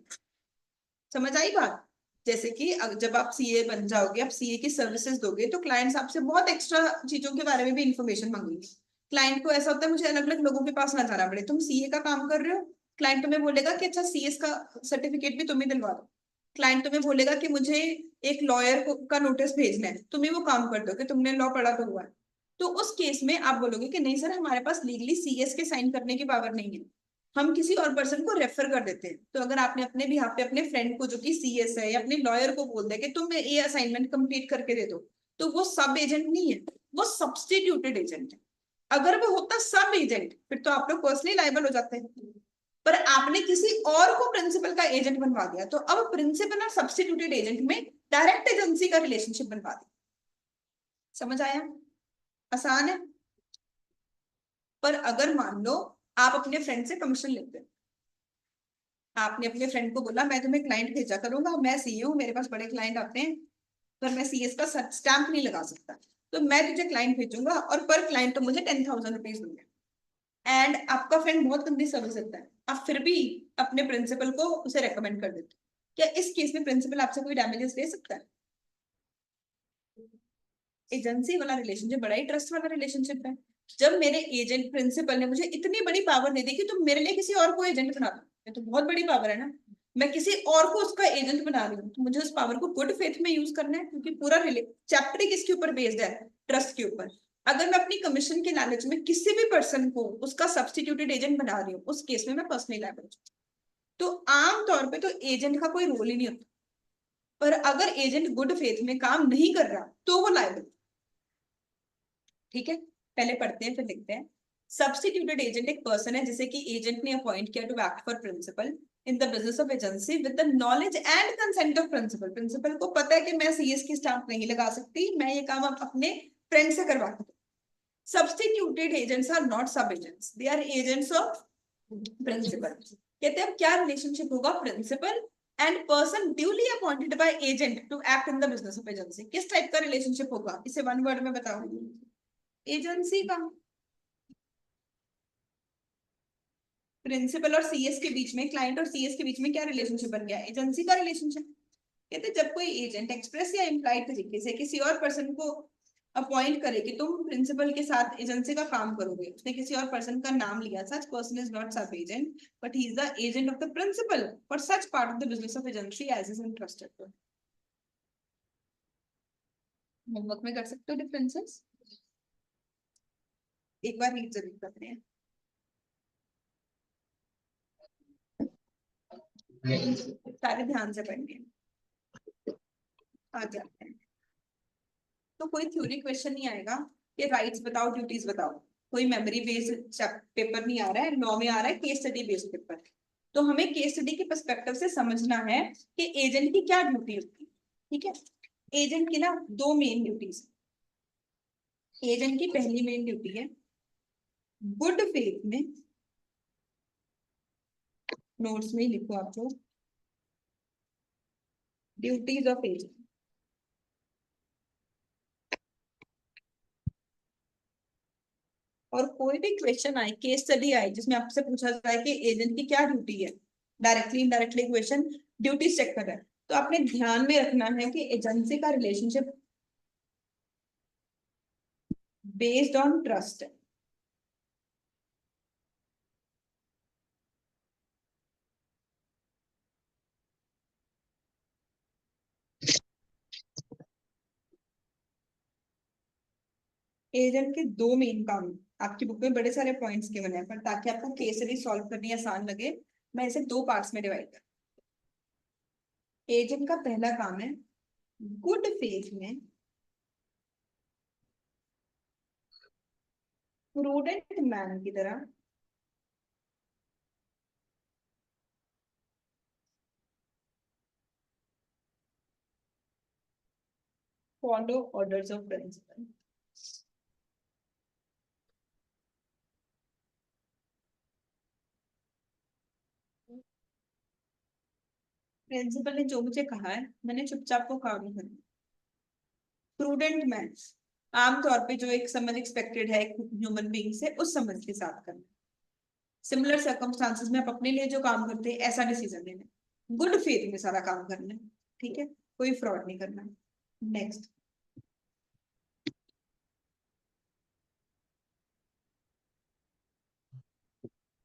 समझ आई बात? जैसे कि जब आप सीए बन जाओगे, आप सीए की सर्विसेज दोगे, तो क्लाइंट्स आपसे बहुत एक्स्ट्रा चीजों के बारे में भी इंफॉर्मेशन मांगेंगे। क्लाइंट को ऐसा होता है मुझे अलग अलग लोगों के पास ना जाना पड़े। तुम सीए का काम कर रहे हो, क्लाइंट तुम्हें बोलेगा कि अच्छा सीएस का सर्टिफिकेट भी तुम्हें दिलवा दो। क्लाइंट तुम्हें बोलेगा कि मुझे एक लॉयर का नोटिस भेजना है, तुम्हें वो काम कर दो कि तुमने लॉ पढ़ा तो हुआ है। तो उस केस में आप बोलोगे कि नहीं सर, हमारे पास लीगली सीएस के साइन करने की पावर नहीं है, हम किसी और पर्सन को रेफर कर देते हैं। तो अगर आपने अपने भी यहाँ पे अपने फ्रेंड को जो कि सीएस है या अपने लॉयर को बोल दे कि तुम ये असाइनमेंट कंप्लीट करके दे दो, तो वो सब एजेंट नहीं है, वो सब्स्टिट्यूटेड एजेंट है। अगर वो होता सब एजेंट, फिर तो आप लोग पर्सनली लायबल हो जाते हैं। पर आपने किसी और को प्रिंसिपल का एजेंट बनवा दिया, तो अब प्रिंसिपल और सब्स्टिट्यूटेड एजेंट में डायरेक्ट एजेंसी का रिलेशनशिप बनवा दिया। समझ आया? आसान है। पर अगर मान लो आप अपने फ्रेंड से कमीशन लेते हैं, आपने अपने फ्रेंड को बोला मैं तुम्हें क्लाइंट भेजा करूंगा, मैं सीए हूँ, मेरे पास बड़े क्लाइंट आते हैं, पर मैं सीएस का स्टैंप नहीं लगा सकता, तो मैं तुझे क्लाइंट भेजूंगा और पर क्लाइंट तो मुझे 10,000 रुपीज दूंगे। एंड आपका फ्रेंड बहुत गंदी सर्विस देता है, आप फिर भी अपने प्रिंसिपल को उसे रेकमेंड कर देते हो, क्या इस केस में प्रिंसिपल आपसे कोई डैमेजेस ले सकता है? एजेंसी वाला रिलेशनशिप बड़ा ही ट्रस्ट वाला रिलेशनशिप है। जब मेरे एजेंट प्रिंसिपल ने मुझे इतनी बड़ी पावर दे दी कि तुम मेरे लिए किसी और को एजेंट बना दो, ये तो बहुत बड़ी पावर है ना। मैं किसी और को उसका एजेंट बना रही हूँ, तो मुझे उस पावर को गुड फेथ में यूज करना है, क्योंकि पूरा चैप्टर किसके ऊपर बेस्ड है? ट्रस्ट के ऊपर। अगर मैं अपनी कमीशन के लालच में किसी भी पर्सन को उसका सब्स्टिट्यूटेड एजेंट बना रही हूँ, उस केस में मैं पर्सनली लायबल। तो आमतौर पे तो एजेंट का कोई रोल ही नहीं होता, पर अगर एजेंट गुड फेथ में काम नहीं कर रहा तो वो लायबल। ठीक है, पहले पढ़ते हैं फिर लिखते हैं। सब्स्टिट्यूटेड एजेंट एक पर्सन है जिसे कि एजेंट ने अपॉइंट किया to act for principal in the business of agency with the knowledge and consent of principal. Principal को पता है कि मैं सीएस की स्टाम्प नहीं लगा सकती, मैं ये काम अपने फ्रेंड से करवाती हूँ। Substituted agents are not sub agents, they are agents of principal। कहते हैं क्या रिलेशनशिप होगा principal and person duly appointed by agent to act in the business of agency. किस टाइप का रिलेशनशिप होगा, इसे वन वर्ड में बताओ। एजेंसी का। प्रिंसिपल और सीएस के बीच में, क्लाइंट और सीएस के बीच में क्या रिलेशनशिप बन गया, एजेंसी का रिलेशनशिप। कहते हैं जब कोई एजेंट एक्सप्रेस या इम्प्लाइड तरीके से किसी और पर्सन को अपॉइंट करे कि तुम प्रिंसिपल के साथ एजेंसी का काम करोगे, उसने किसी और पर्सन का नाम लिया, such person is not sub agent but he is the agent of the principal for such part of the business of agency as is interested. Homework में कर सकते हो डिफरेंसेस, एक बार रीड जरूर करते हैं। सारे ध्यान से पढ़िए, आ जाते हैं। तो कोई थ्योरी क्वेश्चन नहीं आएगा कि राइट्स बताओ ड्यूटीज बताओ, कोई मेमोरी बेस्ड पेपर नहीं आ रहा है, लॉ में आ रहा है केस स्टडी बेस्ड पेपर। तो हमें केस स्टडी के पर्सपेक्टिव से समझना है कि एजेंट की क्या ड्यूटी होती है। ठीक है, एजेंट की ना दो मेन ड्यूटीज। एजेंट की पहली मेन ड्यूटी है गुड फेथ में, नोट्स में ही लिखो आप लोग, ड्यूटीज ऑफ एजेंट। और कोई भी क्वेश्चन आए, केस स्टडी आए जिसमें आपसे पूछा जाए कि एजेंट की क्या ड्यूटी है, directly indirectly question duty check कर रहा है, तो आपने ध्यान में रखना है कि एजेंसी का रिलेशनशिप बेस्ड ऑन ट्रस्ट है। एजेंट के दो मेन काम, आपकी बुक में बड़े सारे पॉइंट्स के बने हैं, पर ताकि आपको केस स्टडी सॉल्व करनी आसान लगे मैं इसे दो पार्ट्स में डिवाइड कर। एजेंट का पहला काम है गुड फेथ में प्रूडेंट मैन की तरह follow orders of principal. Principal ने जो मुझे कहा है मैंने चुपचाप को काम करना। प्रूडेंट मैन आमतौर पे जो एक समझ एक्सपेक्टेड है ह्यूमन बीइंग से, उस समझ के साथ करना। सिमिलर सर्कमस्टांसेस में आप अपने लिए जो काम करते हैं ऐसा डिसीजन लेना। गुड फेथ में सारा काम करना है, ठीक है, कोई फ्रॉड नहीं करना। नेक्स्ट,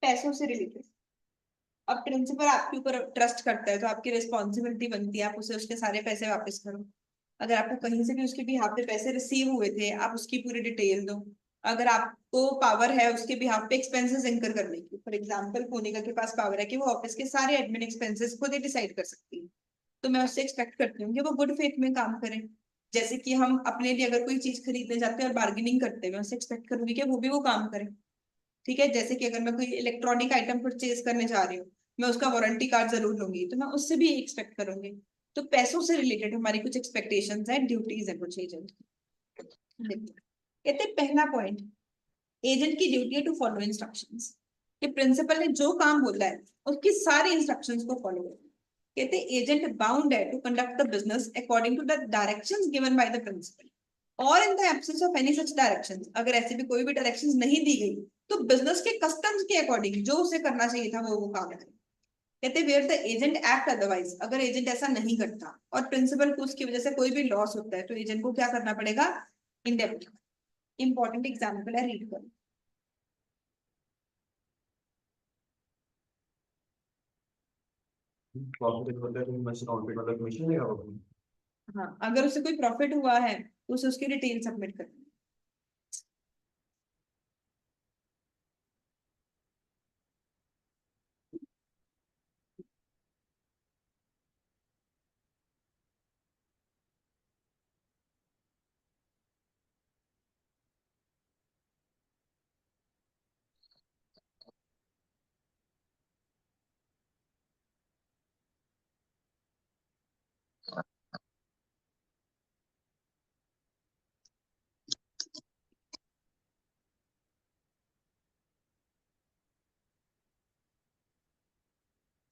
पैसों से रिलेटेड। अब प्रिंसिपल आपके ऊपर ट्रस्ट करता है तो आपकी रिस्पॉन्सिबिलिटी बनती है आप उसे उसके सारे पैसे वापस करो। अगर आपको कहीं से भी उसके बिहाफ पे पैसे रिसीव हुए थे आप उसकी पूरी डिटेल दो। अगर आपको पावर है उसके बिहाफ पे एक्सपेंसेस इनकर करने की, फॉर एग्जांपल कोनिका के पास पावर है कि वो ऑफिस के सारे एडमिन एक्सपेंसेस खुद ही डिसाइड कर सकती है, तो मैं उससे एक्सपेक्ट करती हूँ कि वो गुड फेथ में काम करें। जैसे कि हम अपने लिए अगर कोई चीज खरीदने जाते हैं और बार्गेनिंग करते हैं, मैं उससे एक्सपेक्ट करूंगी कि वो भी वो काम करे। ठीक है, जैसे कि अगर मैं कोई इलेक्ट्रॉनिक आइटम परचेज करने जा रही हूँ, मैं उसका वारंटी कार्ड जरूर लूंगी, तो मैं उससे भी एक्सपेक्ट करूंगी। तो पैसों से रिलेटेड हमारी कुछ एक्सपेक्टेशंस हैं, ड्यूटीज है कुछ एजेंट की। कहते पहला पॉइंट, एजेंट की ड्यूटी है टू फॉलो इंस्ट्रक्शंस। कि प्रिंसिपल ने जो काम बोला है उसकी सारी इंस्ट्रक्शंस को फॉलो करो। कहते एजेंट बाउंड है to conduct the business according to the directions given by the principal और in the absence of any such directions. अगर ऐसे भी कोई भी डायरेक्शंस नहीं दी गई तो बिजनेस के कस्टम्स के अकॉर्डिंग जो उसे करना चाहिए था वो काम करे। कहते where the agent act otherwise, अगर एजेंट ऐसा नहीं करता और प्रिंसिपल को उसकी वजह से कोई भी लॉस होता है तो एजेंट को क्या करना पड़ेगा, इंडेप्ट। इंपॉर्टेंट एग्जाम्पल है, रीड करो। प्रॉफिट होता है तो मशीन ऑडिट वाला कमीशन लेगा वो। हाँ, अगर उसे कोई प्रॉफिट हुआ है तो उसे उसकी डिटेल सबमिट करनी है।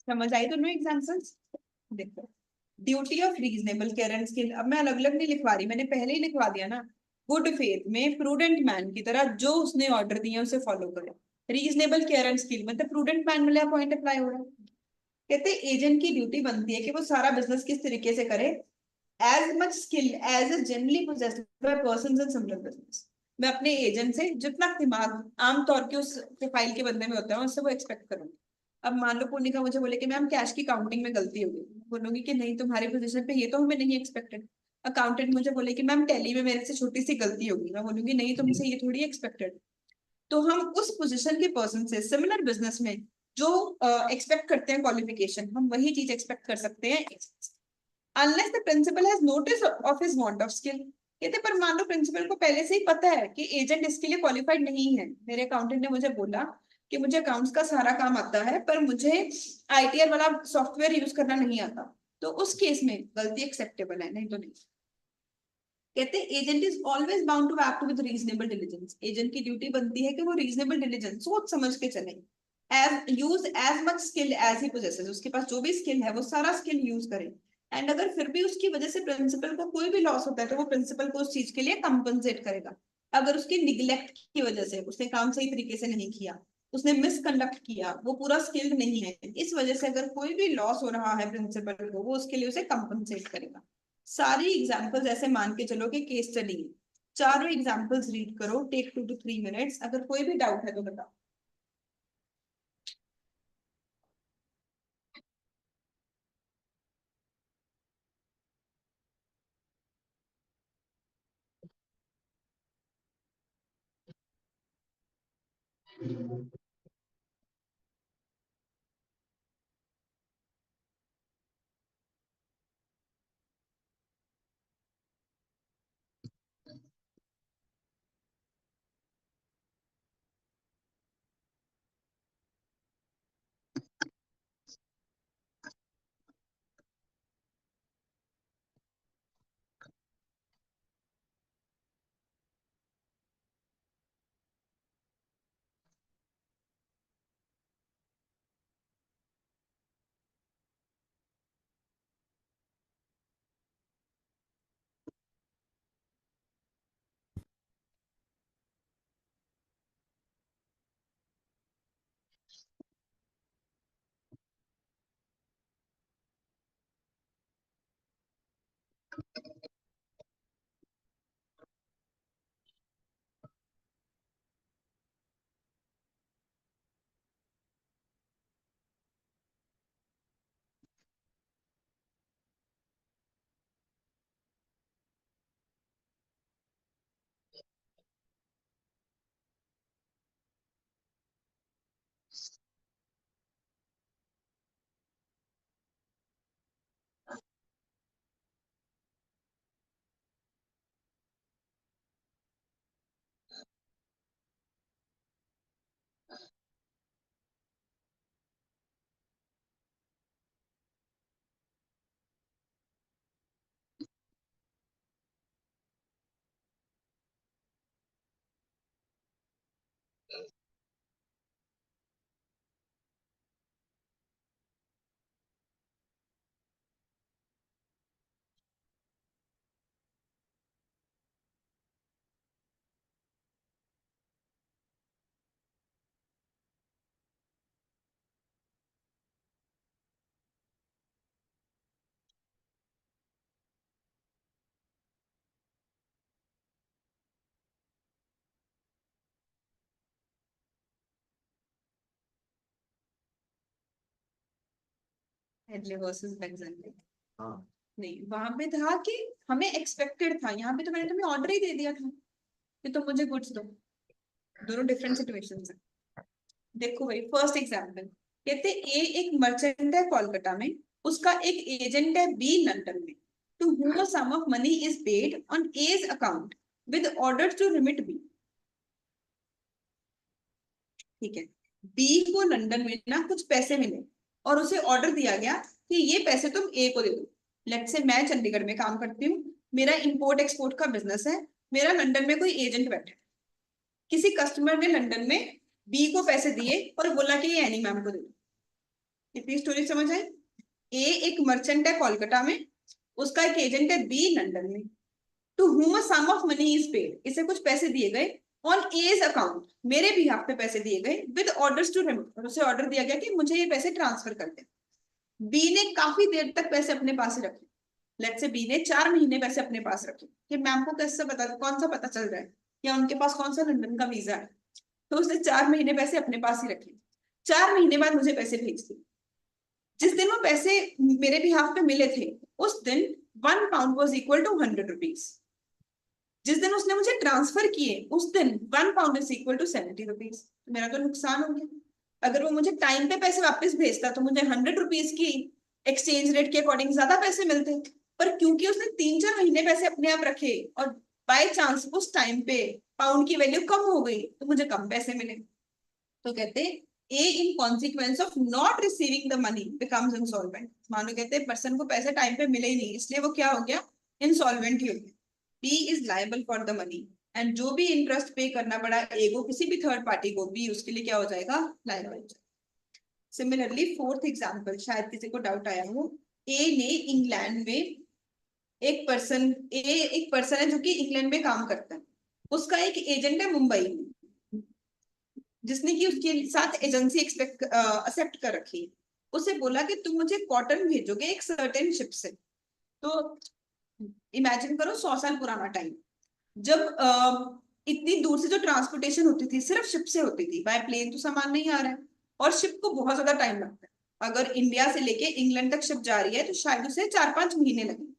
समझ आई दोनों एग्जांपल्स? देखो, duty of reasonable care and skill, अब मैं अलग अलग नहीं लिखवा रही, मैंने पहले ही लिखवा दिया ना। गुड फेथ में प्रूडेंट मैन की तरह जो उसने ऑर्डर दिए उसे फॉलो करे। रीजनेबल केयर एंड स्किल मतलब प्रूडेंट मैन वाला पॉइंट अप्लाई हो रहा है। कहते एजेंट की ड्यूटी बनती है कि वो सारा बिजनेस किस तरीके से करे, as much skill as is generally possessed by persons in similar business। मैं अपने एजेंट से जितना दिमाग आमतौर के उस प्रोफाइल के बंदे में होता है उससे वो एक्सपेक्ट करूंगी। अब मान लो पूर्णिका मुझे बोले कि मैम कैश की काउंटिंग में गलती हो गई, बोलूंगी कि नहीं तुम्हारी पोजीशन पे ये तो हमें नहीं एक्सपेक्टेड। अकाउंटेंट मुझे बोले कि मैम टैली में मेरे से छोटी सी गलती होगी, मैं बोलूंगी नहीं तुमसे ये थोड़ी एक्सपेक्टेड। तो हम उस पोजीशन के पर्सन से सिमिलर बिजनेस में जो एक्सपेक्ट करते हैं क्वालिफिकेशन, हम वही चीज एक्सपेक्ट कर सकते हैं unless the principal has notice of his want of skill. कहते पर मान लो प्रिंसिपल को पहले से ही पता है कि एजेंट इसके लिए क्वालिफाइड नहीं है। मेरे अकाउंटेंट ने मुझे बोला कि मुझे अकाउंट्स का सारा काम आता है पर मुझे आईटीआर वाला सॉफ्टवेयर यूज करना नहीं आता, तो उस केस में गलती एक्सेप्टेबल है, नहीं तो नहीं। कहते agent is always bound to act with reasonable diligence. Agent की ड्यूटी बनती है कि वो रीजनेबल डिलीजेंस सोच समझ के चले, as use as much skill as he possesses, उसके पास जो भी स्किल है वो सारा स्किल यूज करे। एंड अगर फिर भी उसकी वजह से प्रिंसिपल को कोई भी लॉस होता है तो वो प्रिंसिपल को उस चीज के लिए कंपनसेट करेगा। अगर उसकी निग्लेक्ट की वजह से उसने काम सही तरीके से नहीं किया, उसने मिसकंडक्ट किया, वो पूरा स्किल्ड नहीं है, इस वजह से अगर कोई भी लॉस हो रहा है प्रिंसिपल को, वो उसके लिए उसे कंपनसेट करेगा। सारी एग्जांपल्स ऐसे मान के चलो कि केस स्टडी है। चारों एग्जांपल्स रीड करो, टेक 2 to 3 minutes, अगर कोई भी डाउट है तो बताओ। Headley versus Benjamin. हाँ। नहीं, वहां पे था कि हमें एक्सपेक्टेड था, यहाँ पे तो मैंने तुम्हें ऑर्डर ही दे दिया था कि तुम मुझे गुड्स दो। दोनों डिफरेंट सिचुएशंस हैं। देखो भाई फर्स्ट एग्जांपल, कहते ए एक मर्चेंट है कोलकाता में, उसका एक एजेंट है बी लंदन में, to whom a sum of money is paid on A's account with orders to remit B। ठीक है, बी को लंदन में ना कुछ पैसे मिले और उसे ऑर्डर दिया गया कि ये पैसे तुम ए को दे दो। लेट से मैं चंडीगढ़ में काम करती हूँ, मेरा इंपोर्ट एक्सपोर्ट का बिजनेस है, मेरा लंदन में कोई एजेंट बैठा है, किसी कस्टमर ने लंदन में बी को पैसे दिए और बोला कि ये एनी मैम को दे दो। इतनी स्टोरी समझ आई? ए एक मर्चेंट है कोलकाता में, उसका एक एजेंट है बी लंदन में, to whom a sum of money is paid, इसे कुछ पैसे दिए गए ऑन एज अकाउंट, मेरे भी हाथ पे पैसे दिए गए विद ऑर्डर्स टू रिमूव, उसे ऑर्डर दिया गया कि मुझे ये पैसे ट्रांसफर कर दे। बी ने काफी देर तक पैसे अपने पास ही रखे, लेट्स से बी ने 4 महीने पैसे अपने पास रखे, कि मैम को कैसे पता, कौन सा पता चल रहा है या उनके पास कौन सा लंदन का वीजा है, तो उसने 4 महीने पैसे अपने पास ही रखे। 4 महीने बाद मुझे पैसे भेज दिए। जिस दिन वो पैसे मेरे भी हाथ पे मिले थे, उस दिन 1 pound was equal to 100 rupees. जिस दिन उसने मुझे ट्रांसफर किए उस दिन 1 pound is equal to 70 rupees. मेरा तो नुकसान हो गया। अगर वो मुझे टाइम पे पैसे वापस भेजता तो मुझे 100 रुपीज की एक्सचेंज रेट के अकॉर्डिंग ज्यादा पैसे मिलते, पर क्योंकि उसने 3-4 महीने पैसे अपने आप रखे और बाय चांस उस टाइम पे पाउंड की वैल्यू कम हो गई तो मुझे कम पैसे मिले। तो कहते A in consequence of not receiving the money becomes insolvent. मानो कहते हैं पर्सन को पैसे टाइम पे मिले ही नहीं, इसलिए वो क्या हो गया, इंसॉल्वेंट ही हो गया। B is liable for the money, and जो भी इंटरेस्ट पे करना पड़ा ए को किसी भी थर्ड पार्टी को, बी उसके लिए क्या हो जाएगा, लायबल। सिमिलरली फोर्थ एग्जाम्पल, शायद किसी को डाउट आया हो, ए ने इंग्लैंड में एक पर्सन है जो कि इंग्लैंड में काम करता है, उसका एक एजेंट है मुंबई में, जिसने कि उसके साथ एजेंसी एक्सेप्ट कर रखी है। उसे बोला कि तुम मुझे कॉटन भेजोगे एक सर्टेन शिप से। तो इमेजिन करो 100 साल पुराना टाइम, जब इतनी दूर से जो ट्रांसपोर्टेशन होती थी सिर्फ शिप से होती थी, बाय प्लेन तो सामान नहीं आ रहा है, और शिप को बहुत ज्यादा टाइम लगता है। अगर इंडिया से लेके इंग्लैंड तक शिप जा रही है तो शायद उसे 4-5 महीने लगे।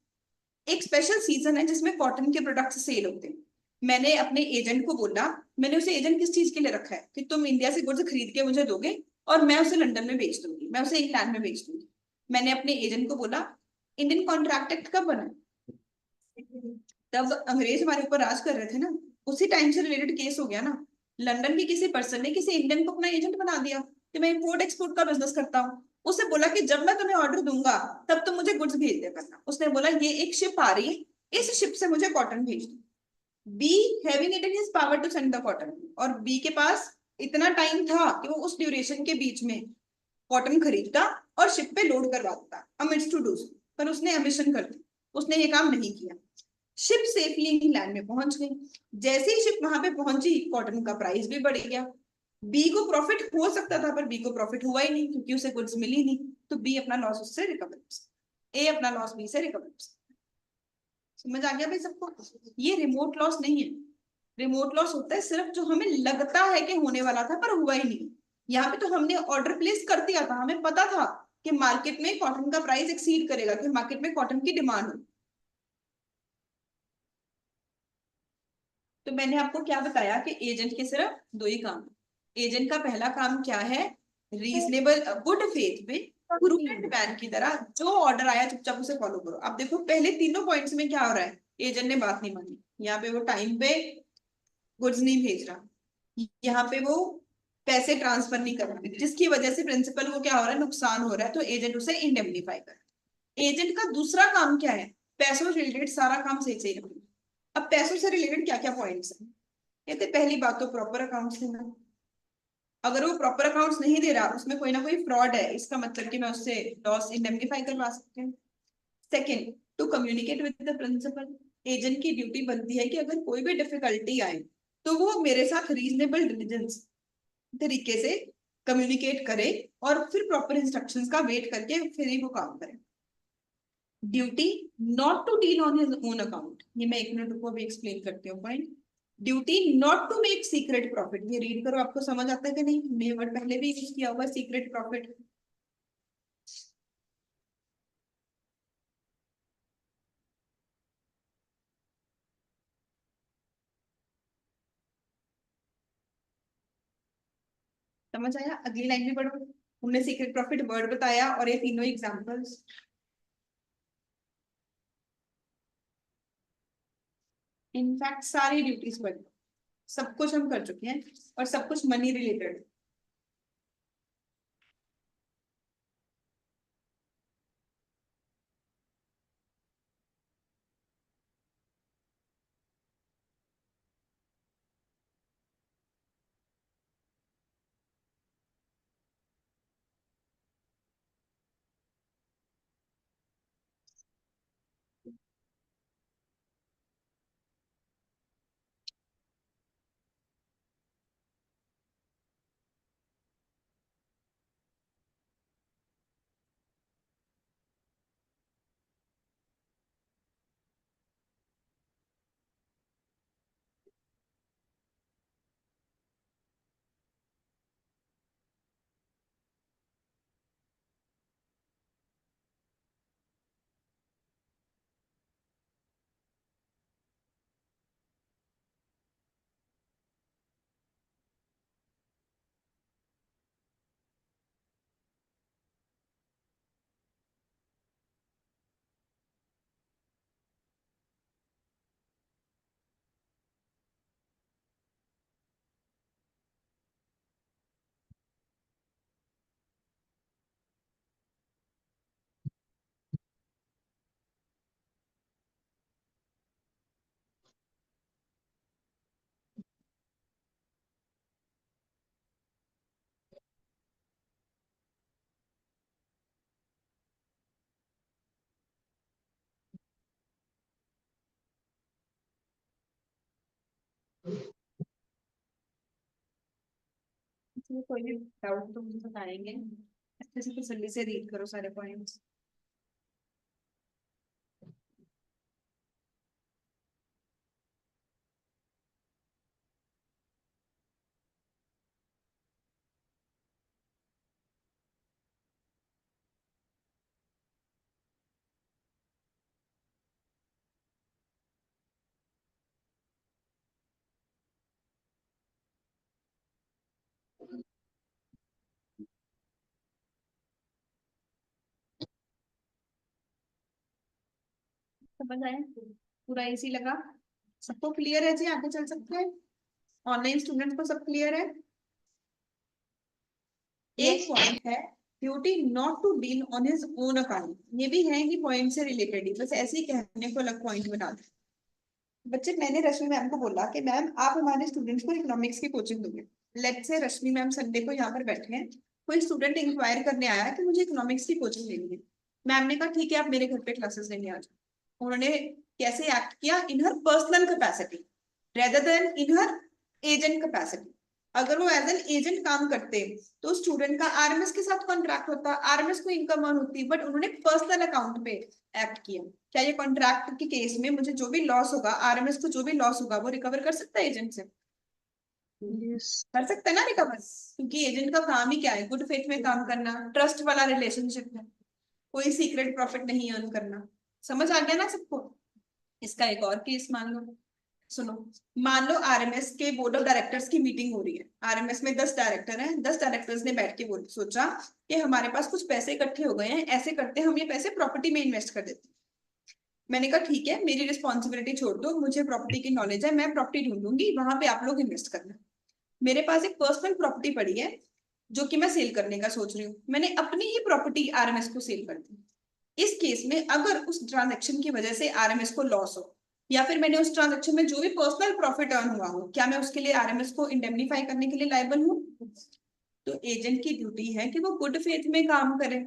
एक स्पेशल सीजन है जिसमें कॉटन के प्रोडक्ट्स सेल होते हैं। मैंने अपने एजेंट को बोला, मैंने उसे एजेंट किस चीज के लिए रखा है, कि तुम इंडिया से गुड्स खरीद के मुझे दोगे और मैं उसे लंदन में बेच दूंगी, मैं उसे इंग्लैंड में बेच दूंगी। मैंने अपने एजेंट को बोला, इंडियन कॉन्ट्रैक्ट एक्ट कब बना? तब अंग्रेज हमारे ऊपर राज कर रहे थे ना, उसी टाइम से रिलेटेड केस हो गया ना। लंदन के किसी पर्सन ने किसी इंडियन को अपना एजेंट बना दिया कि मैं इंपोर्ट एक्सपोर्ट का बिजनेस करता हूँ। उसे बोला कि जब मैं तुम्हें ऑर्डर दूंगा तब तुम मुझे गुड्स भेज दिया करना। उसने बोला ये एक शिप आ रही है, इस शिप से मुझे कॉटन भेज दो। B having it in his power to send the cotton, और बी के पास इतना टाइम था कि वो उस ड्यूरेशन के बीच में कॉटन खरीदता और शिप पे लोड करवाता अमिट्स टू डू, पर उसने एमिशन कर दी, उसने ये काम नहीं किया। शिप सेफली इंग्लैंड में पहुंच गई। जैसे ही शिप वहां पे पहुंची कॉटन का प्राइस भी बढ़ गया। बी को प्रॉफिट हो सकता था पर बी को प्रॉफिट हुआ ही नहीं क्योंकि उसे गुड्स मिली नहीं, तो बी अपना लॉस उससे रिकवर कर सकता, ए अपना लॉस बी से रिकवर कर सकता। समझ आ गया भाई सबको? ये रिमोट लॉस नहीं है। रिमोट लॉस होता है सिर्फ जो हमें लगता है कि होने वाला था पर हुआ ही नहीं। यहाँ पे तो हमने ऑर्डर प्लेस कर दिया था, हमें पता था कि मार्केट में कॉटन का प्राइस एक्सीड करेगा, कि मार्केट में कॉटन की डिमांड हो। तो मैंने आपको क्या बताया कि एजेंट के सिर्फ दो ही काम। एजेंट का पहला काम क्या है, रीजनेबल गुड फेथ में प्रूडेंट मैन की तरह जो ऑर्डर आया चुपचाप उसे फॉलो करो। अब देखो पहले तीनों पॉइंट्स में क्या हो रहा है, एजेंट ने बात नहीं मानी, यहाँ पे वो टाइम पे गुड्स नहीं भेज रहा, यहाँ पे वो पैसे ट्रांसफर नहीं कर रहा, जिसकी वजह से प्रिंसिपल को क्या हो रहा है, नुकसान हो रहा है, तो एजेंट उसे इंडेमनीफाई कर। एजेंट का दूसरा काम क्या है, पैसों से रिलेटेड सारा काम सही सही रखना। अब पैसों से रिलेटेड क्या क्या पॉइंट्स हैं, कहते पहली बात तो प्रॉपर अकाउंट्स देना। अगर वो प्रॉपर अकाउंट्स नहीं दे रहा, उसमें कोई ना कोई फ्रॉड है, इसका मतलब कि मैं उससे लॉस इंडेमनीफाई करवा सकती हूँ। Second, to communicate with the principal. Agent की ड्यूटी बनती है कि अगर कोई भी डिफिकल्टी आए तो वो मेरे साथ रीजनेबल डिलीजेंस तरीके से कम्युनिकेट करे और फिर प्रॉपर इंस्ट्रक्शंस का वेट करके फिर ही वो काम करे। Duty not to deal on his own account, ये मैं 1 मिनट रुको अभी एक्सप्लेन करती हूँ point. Duty not to make secret profit, ये रीड करो आपको समझ आता है कि नहीं, मैं वर्ड पहले भी यूज किया हुआ सीक्रेट प्रॉफिट। समझ आया? अगली लाइन में पढ़ो, हमने सीक्रेट प्रॉफिट वर्ड बताया और ये तीनों एग्जांपल्स। इनफैक्ट सारी ड्यूटीज पढ़ लो, सब कुछ हम कर चुके हैं और सब कुछ मनी रिलेटेड। इसमें कोई भी डाउट तो मुझे बताएंगे, अच्छे से तसल्ली से रीड करो सारे पॉइंट्स। समझ आया? पूरा इजी लगा? सबको क्लियर है जी? आगे चल सकते हैं? ऑनलाइन स्टूडेंट को सब क्लियर है? एक पॉइंट है, duty not to deal on his own account. ये भी है कि पॉइंट से रिलेटेड ही, बस ऐसे ही कहने को अलग पॉइंट बना दे। बच्चे, मैंने रश्मि मैम को बोला कि मैम आप हमारे स्टूडेंट्स को इकोनॉमिक्स की कोचिंग दोगे। Let's say Rashmi ma'am Sunday को यहाँ पर बैठे हैं, कोई स्टूडेंट इंक्वायर करने आया है कि मुझे इकोनॉमिक्स की कोचिंग लेनी है। मैम ने कहा ठीक है, आप मेरे घर पे क्लासेस लेने आ जाओ। उन्होंने कैसे एक्ट किया? इन हर personal capacity rather then in her agent capacity. अगर वो एज एन एजेंट काम करते तो स्टूडेंट का आरएमएस के साथ कॉन्ट्रैक्ट होता, आरएमएस को इनकम अर्न होती, बट उन्होंने पर्सनल अकाउंट पे एक्ट किया। क्या ये कॉन्ट्रैक्ट के केस में मुझे जो भी लॉस होगा, आरएमएस को जो भी लॉस होगा, वो रिकवर कर सकता है एजेंट से? कर सकता है ना रिकवर, क्योंकि एजेंट का काम ही क्या है? गुड फेथ में काम करना, ट्रस्ट वाला रिलेशनशिप है, कोई सीक्रेट प्रॉफिट नहीं अर्न करना। समझ आ गया ना सबको? इसका एक और केस मान लो, सुनो। मान लो आरएमएस के बोर्ड ऑफ डायरेक्टर्स की मीटिंग हो रही है। आरएमएस में 10 डायरेक्टर हैं, 10 डायरेक्टर्स ने बैठ के बोल सोचा कि हमारे पास कुछ पैसे इकट्ठे हो गए हैं, ऐसे करते हैं हम ये पैसे प्रॉपर्टी में इन्वेस्ट कर देते हैं। मैंने कहा ठीक है, मेरी रिस्पॉन्सिबिलिटी छोड़ दो, मुझे प्रॉपर्टी की नॉलेज है, मैं प्रॉपर्टी ढूंढूंगी, वहां पे आप लोग इन्वेस्ट करना। मेरे पास एक पर्सनल प्रॉपर्टी पड़ी है जो कि मैं सेल करने का सोच रही हूँ, मैंने अपनी ही प्रॉपर्टी आरएमएस को सेल कर दी। इस केस में अगर उस ट्रांजेक्शन की वजह से आरएमएस को लॉस हो, या फिर मैंने उस ट्रांजेक्शन में जो भी पर्सनल प्रॉफिट अर्न हुआ हो, क्या मैं उसके लिए आरएमएस को इंडेमनीफाई करने के लिए लायबल हूँ? तो एजेंट की ड्यूटी है कि वो गुड फेथ में काम करे,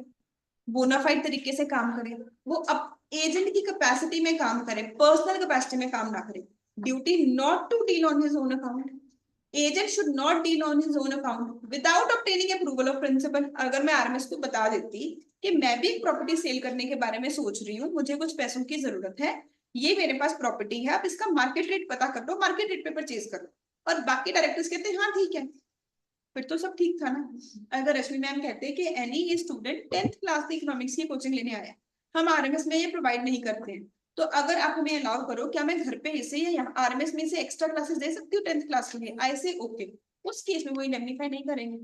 बोनाफाइड तरीके से काम करे, वो अब एजेंट की कैपेसिटी में काम करे, पर्सनल कैपेसिटी में काम ना करे। Duty not to deal on his own account. Agent should not deal on his own account without obtaining approval of principal. अगर मैं आरएमएस को बता देती कि मैं भी एक प्रॉपर्टी सेल करने के बारे में सोच रही हूँ, मुझे कुछ पैसों की जरूरत है, ये मेरे पास प्रॉपर्टी है, आप इसका मार्केट रेट पता कर लो, मार्केट रेट पे परचेज करो, और बाकी डायरेक्टर्स कहते हैं हाँ ठीक है, फिर तो सब ठीक था ना। अगर रश्मि मैम कहते कि एनी स्टूडेंट 10th क्लास की इकोनॉमिक्स की कोचिंग लेने आया, हम आरएमएस में ये प्रोवाइड नहीं करते हैं, तो अगर आप हमें अलाउ करो, क्या मैं घर पे इसे या यहाँ आरएमएस में से एक्स्ट्रा क्लासेस दे सकती हूँ 10th क्लास के लिए? ऐसे ओके, उस केस में वो इंडेमनीफाई नहीं करेंगे।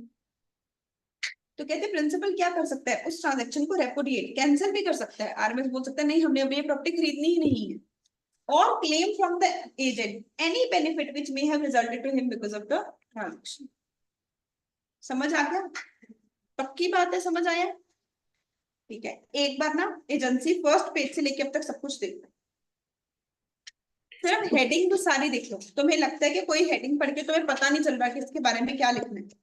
तो कहते प्रिंसिपल क्या कर सकता है? उस ट्रांजेक्शन को रेपुडिएट, कैंसिल भी कर सकता है। आरएमएस बोल सकता है नहीं, हमने अभी ये प्रॉपर्टी खरीदनी ही नहीं है, और claim from the agent any benefit which may have resulted to him because of the transaction. समझ आ गया? पक्की बात है, समझ आया? ठीक है, एक बार ना एजेंसी फर्स्ट पेज से लेके अब तक सब कुछ देख लो, सिर्फ हेडिंग तो सारी देख लो। तुम्हें लगता है कि कोई हेडिंग पढ़ के तुम्हें पता नहीं चल रहा कि इसके बारे में क्या लिखना है?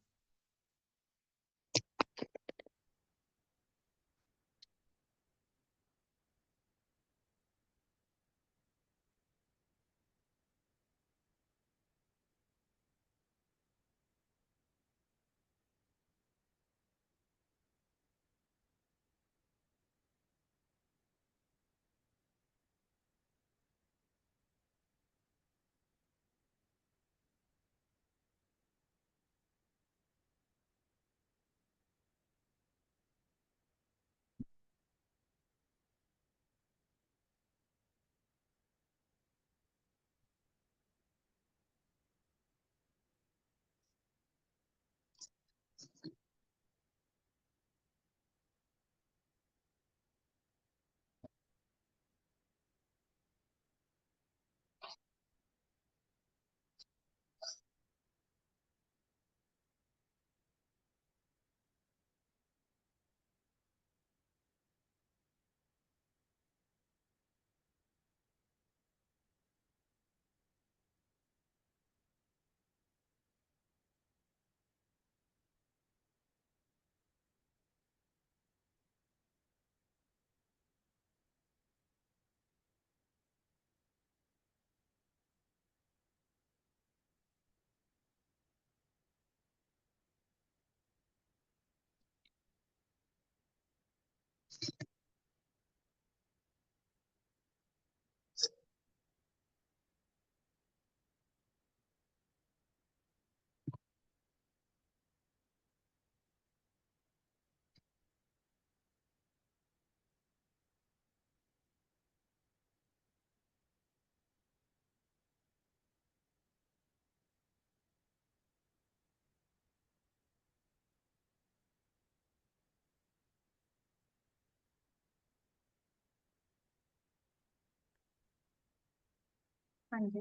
हाँ जी,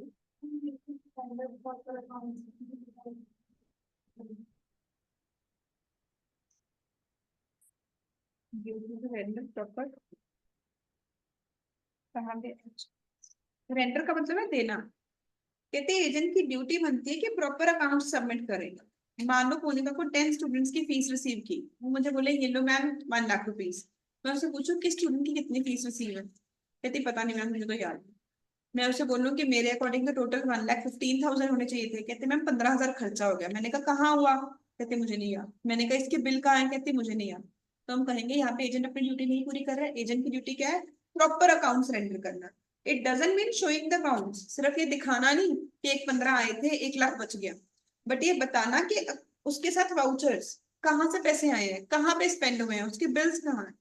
रेंडर प्रॉपर कहाँ पे? रेंडर का मतलब है देना। कहते हैं एजेंट की ड्यूटी बनती है कि प्रॉपर अकाउंट सबमिट करेगा। मान लो मोनिका को 10 स्टूडेंट्स की फीस रिसीव की, वो मुझे बोले ये लो मैम 1 लाख रुपीज। मैं उससे पूछूं किस स्टूडेंट की कितनी फीस रिसीव है, कहती पता नहीं मैम मुझे तो याद नहीं। मैं उसे बोलूं कि मेरे अकॉर्डिंग तो टोटल 1,15,000 होने चाहिए थे, कहते मैम 15,000 खर्चा हो गया। मैंने कहा कहाँ हुआ, कहते मुझे नहीं याद। मैंने कहा इसके बिल कहाँ है, कहते मुझे नहीं याद। तो हम कहेंगे यहाँ पे एजेंट अपनी ड्यूटी नहीं पूरी कर रहा है। एजेंट की ड्यूटी क्या है? प्रॉपर अकाउंट रेंडर करना। It doesn't mean showing the accounts, सिर्फ ये दिखाना नहीं कि एक 15 आए थे 1 लाख बच गया, बट ये बताना कि उसके साथ वाउचर्स कहाँ से पैसे आए हैं, कहाँ पे स्पेंड हुए हैं, उसके बिल्स कहाँ हैं।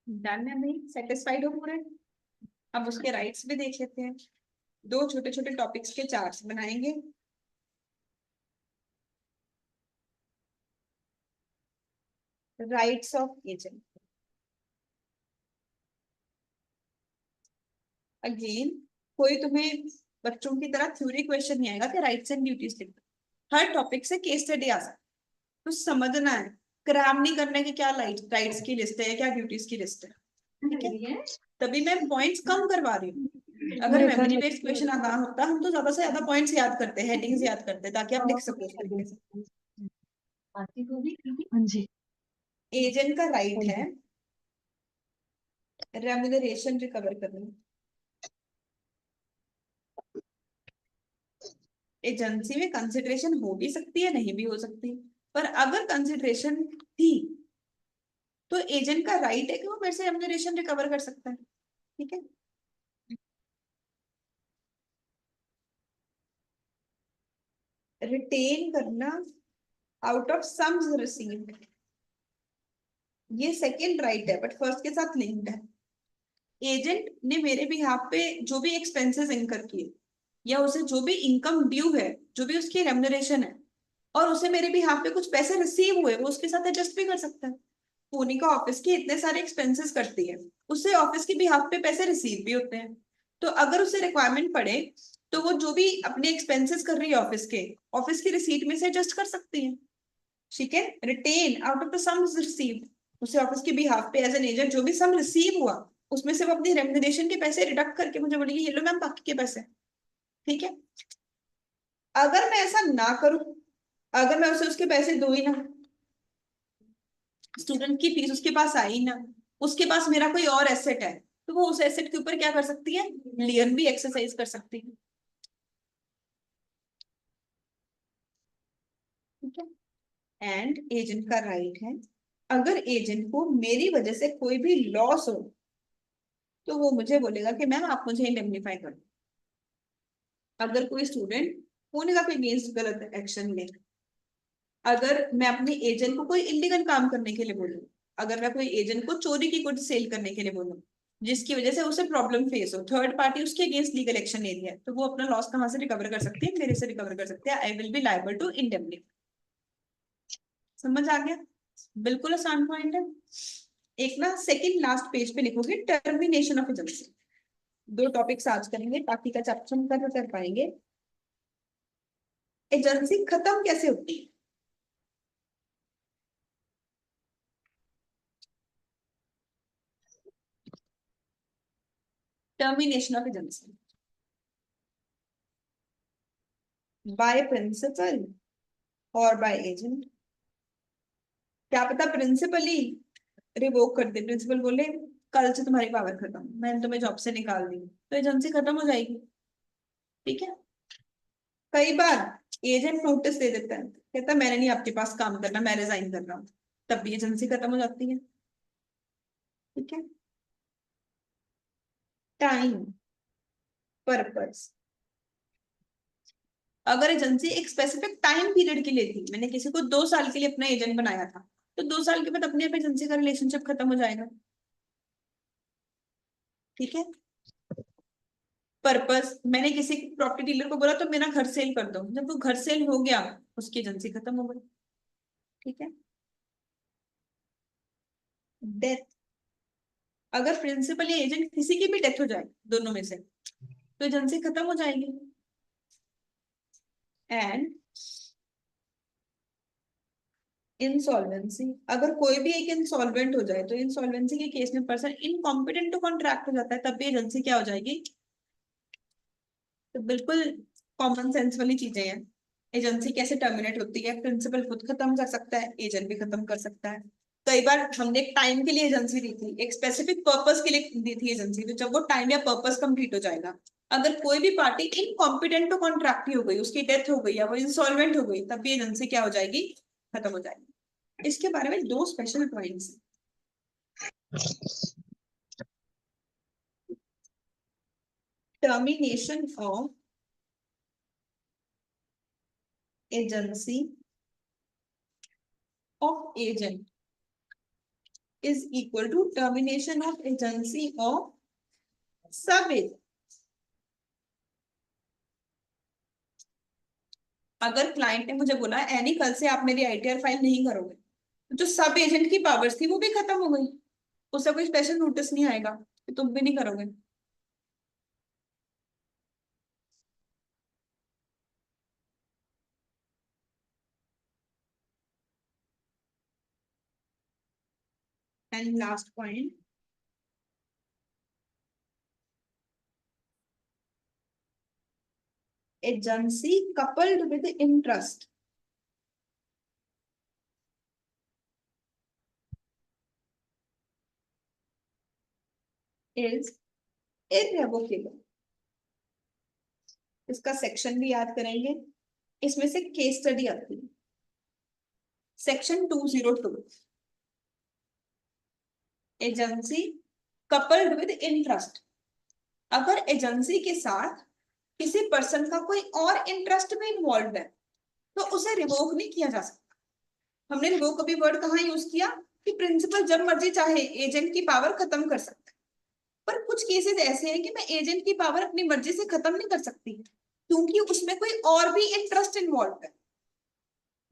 डन है भाई, सेटिस्फाइड हो पूरे? अब उसके राइट्स भी देख लेते हैं। 2 छोटे छोटे टॉपिक्स के चार्ट्स बनाएंगे। Rights of agent. अगेन कोई तुम्हें बच्चों की तरह थ्योरी क्वेश्चन नहीं आएगा कि राइट्स एंड ड्यूटीज लिखो। हर टॉपिक से केस स्टडी आ सकता है, कुछ समझना है। क्रैम नहीं करने की क्या राइट्स की लिस्ट है, क्या ड्यूटीज की लिस्ट है, ठीक है? तभी मैं पॉइंट्स कम करवा रही हूँ। अगर मेमोरी बेस्ड क्वेश्चन आसान होता, हम तो ज्यादा से ज्यादा पॉइंट्स याद करते हैं, हेडिंग्स याद करते हैं, ताकि आप लिख सको उस तरीके से। हाँ जी। एजेंट का राइट है रेम्यूनरेशन रिकवर करना। एजेंसी में कंसिडरेशन हो भी सकती है, नहीं भी हो सकती, पर अगर कंसिडरेशन थी तो एजेंट का राइट है कि वो मेरे से रेम्यूनरेशन रिकवर कर सकता है, ठीक है? रिटेन करना आउट ऑफ सम्स रिसीव्ड, ये सेकेंड राइट है बट फर्स्ट के साथ लिंक्ड है। एजेंट ने मेरे बिहाफ पे जो भी एक्सपेंसेस इनकर किए, या उसे जो भी इनकम ड्यू है, जो भी उसकी रेम्यूनरेशन है, और उसे मेरे बिहाफ पे कुछ पैसे रिसीव हुए, वो उसके साथ एडजस्ट भी कर सकता है। मोनिका ऑफिस के इतने सारे एक्सपेंसेस करती है, उससे ऑफिस के बिहाफ पे पैसे रिसीव भी होते हैं। तो अगर उसे रिक्वायरमेंट पड़े तो वो जो भी अपने एक्सपेंसेस कर रही है ऑफिस की रिसीट में से एडजस्ट कर सकती है। ठीक है, retain out of the sums received, उसे ऑफिस के बिहाफ पे एज एन एजेंट जो भी सम रिसीव हुआ उसमें से वो अपनी रेम्यूनरेशन के पैसे डिडक्ट करके मुझे बोलेगी ये लो मैम बाकी के पैसे, ठीक है? अगर मैं ऐसा ना करूं, अगर मैं उसे उसके पैसे दो ही ना, स्टूडेंट की फीस उसके पास आई ना, उसके पास मेरा कोई और एसेट है, तो वो उस एसेट के ऊपर क्या कर सकती है? लियन भी एक्सरसाइज कर सकती है, ठीक है? एंड एजेंट का राइट है अगर एजेंट को मेरी वजह से कोई भी लॉस हो तो वो मुझे बोलेगा कि मैम आप मुझे इंडेमनीफाई कर दो। अगर कोई स्टूडेंट मोनिका के अगेंस्ट गलत एक्शन ले, अगर मैं अपने एजेंट को कोई इलीगल काम करने के लिए बोलूं, अगर मैं कोई एजेंट को चोरी की गुड्स सेल करने के लिए बोलूं जिसकी वजह से उसे प्रॉब्लम फेस हो, थर्ड पार्टी उसके अगेंस्ट लीगल एक्शन ले लिया, तो वो अपना लॉस कहां से रिकवर कर सकती है? मेरे से रिकवर कर सकते हैं। I will be liable to indemnify. समझ आ गया? बिल्कुल आसान पॉइंट है। एक ना सेकंड लास्ट पेज पे लिखोगे टर्मिनेशन ऑफ एजेंसी। 2 टॉपिक्स आज करेंगे, बाकी का चैप्टर हम कर पाएंगे। एजेंसी खत्म कैसे होती है? Termination of agency by principal और बाय एजेंट। क्या पता प्रिंसिपल ही रिवोक कर दे, प्रिंसिपल बोले कल से तुम्हारी पावर खत्म, मैंने तुम्हें जॉब से निकाल दी, तो एजेंसी खत्म हो जाएगी। ठीक है, कई बार एजेंट नोटिस दे देता है, कहता है मैंने नहीं आपके पास काम करना, मैं रिजाइन कर रहा हूँ, तब भी एजेंसी खत्म हो जाती है। ठीक है, टाइम पर्पस, अगर एजेंसी एक स्पेसिफिक टाइम पीरियड के लिए थी, मैंने किसी को 2 साल के लिए अपना एजेंट बनाया था, तो 2 साल के बाद अपने आप एजेंसी का रिलेशनशिप खत्म हो जाएगा। ठीक है, पर्पस, मैंने किसी प्रॉपर्टी डीलर को बोला तो मेरा घर सेल कर दो, जब वो घर सेल हो गया उसकी एजेंसी खत्म हो गई। ठीक है, डेथ, अगर प्रिंसिपल या एजेंट किसी की भी डेथ हो जाए दोनों में से, तो एजेंसी खत्म हो जाएगी। एंड इंसॉल्वेंसी, अगर कोई भी एक इंसॉल्वेंट हो जाए, तो इंसॉल्वेंसी के केस में पर्सन इनकॉम्पिटेंट टू कॉन्ट्रैक्ट हो जाता है, तब भी एजेंसी क्या हो जाएगी। तो बिल्कुल कॉमन सेंस वाली चीजें हैं। एजेंसी कैसे टर्मिनेट होती है, प्रिंसिपल खुद खत्म कर सकता है, एजेंट भी खत्म कर सकता है। कई बार हमने एक टाइम के लिए एजेंसी दी थी, एक स्पेसिफिक पर्पस के लिए दी थी एजेंसी, तो जब वो टाइम या पर्पस कंप्लीट हो जाएगा, अगर कोई भी पार्टी इनकॉम्पिटेंट टू कॉन्ट्रैक्ट हो गई, उसकी डेथ हो गई या वो इंसॉल्वेंट हो गई, तब भी एजेंसी क्या हो जाएगी, खत्म हो जाएगी। इसके बारे में 2 special points. Termination of agency of agent is equal to termination of agency of sub agent। अगर क्लाइंट ने मुझे बोला एनी कल से आप मेरी आईटीआर फाइल नहीं करोगे, तो जो सब एजेंट की पावर्स थी वो भी खत्म हो गई, उससे कोई स्पेशल नोटिस नहीं आएगा कि तुम भी नहीं करोगे। And last point, agency coupled with interest is irrevocable। इसका सेक्शन भी याद करेंगे, इसमें से केस स्टडी आती है, section 202, agency coupled with interest। अगर एजेंसी के साथ किसी पर्सन का कोई और इंटरेस्ट में इन्वॉल्व है, तो उसे रिवोक नहीं किया जा सकता। हमने रिवोक अभी वर्ड कहाँ यूज किया कि प्रिंसिपल जब मर्जी चाहे एजेंट की पावर खत्म कर सकता है, पर कुछ केसेस ऐसे हैं कि मैं एजेंट की पावर अपनी मर्जी से खत्म नहीं कर सकती, क्योंकि उसमें कोई और भी इंटरेस्ट इन्वॉल्व है।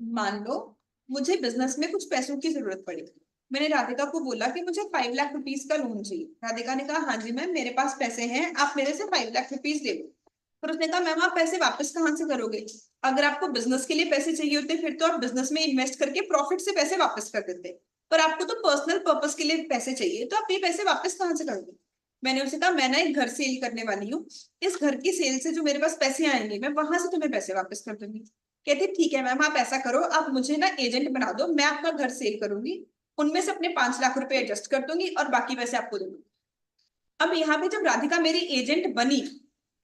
मान लो मुझे बिजनेस में कुछ पैसों की जरूरत पड़ी, मैंने राधिका को बोला कि मुझे 5 लाख रुपीस का लोन चाहिए, राधिका ने कहा हाँ जी मैम मेरे पास पैसे हैं, आप मेरे से 5 लाख रुपीस दे दो। पर उसने कहा मैम आप पैसे वापस कहाँ से करोगे, अगर आपको बिजनेस के लिए पैसे चाहिए होते फिर तो आप बिजनेस में इन्वेस्ट करके प्रॉफिट से पैसे वापस कर देते, पर आपको तो पर्सनल पर्पस के लिए पैसे चाहिए, तो आप ये पैसे वापस कहाँ से करोगे। मैंने उसे कहा मैं ना एक घर सेल करने वाली हूँ, इस घर की सेल से जो मेरे पास पैसे आएंगे मैं वहां से तुम्हें पैसे वापस कर दूंगी। कहते ठीक है मैम आप ऐसा करो, आप मुझे ना एजेंट बना दो, मैं आपका घर सेल करूंगी, उनमें से अपने 5 लाख रुपए एडजस्ट कर दूंगी और बाकी पैसे आपको दे दूंगी। अब यहाँ पे जब राधिका मेरी एजेंट बनी,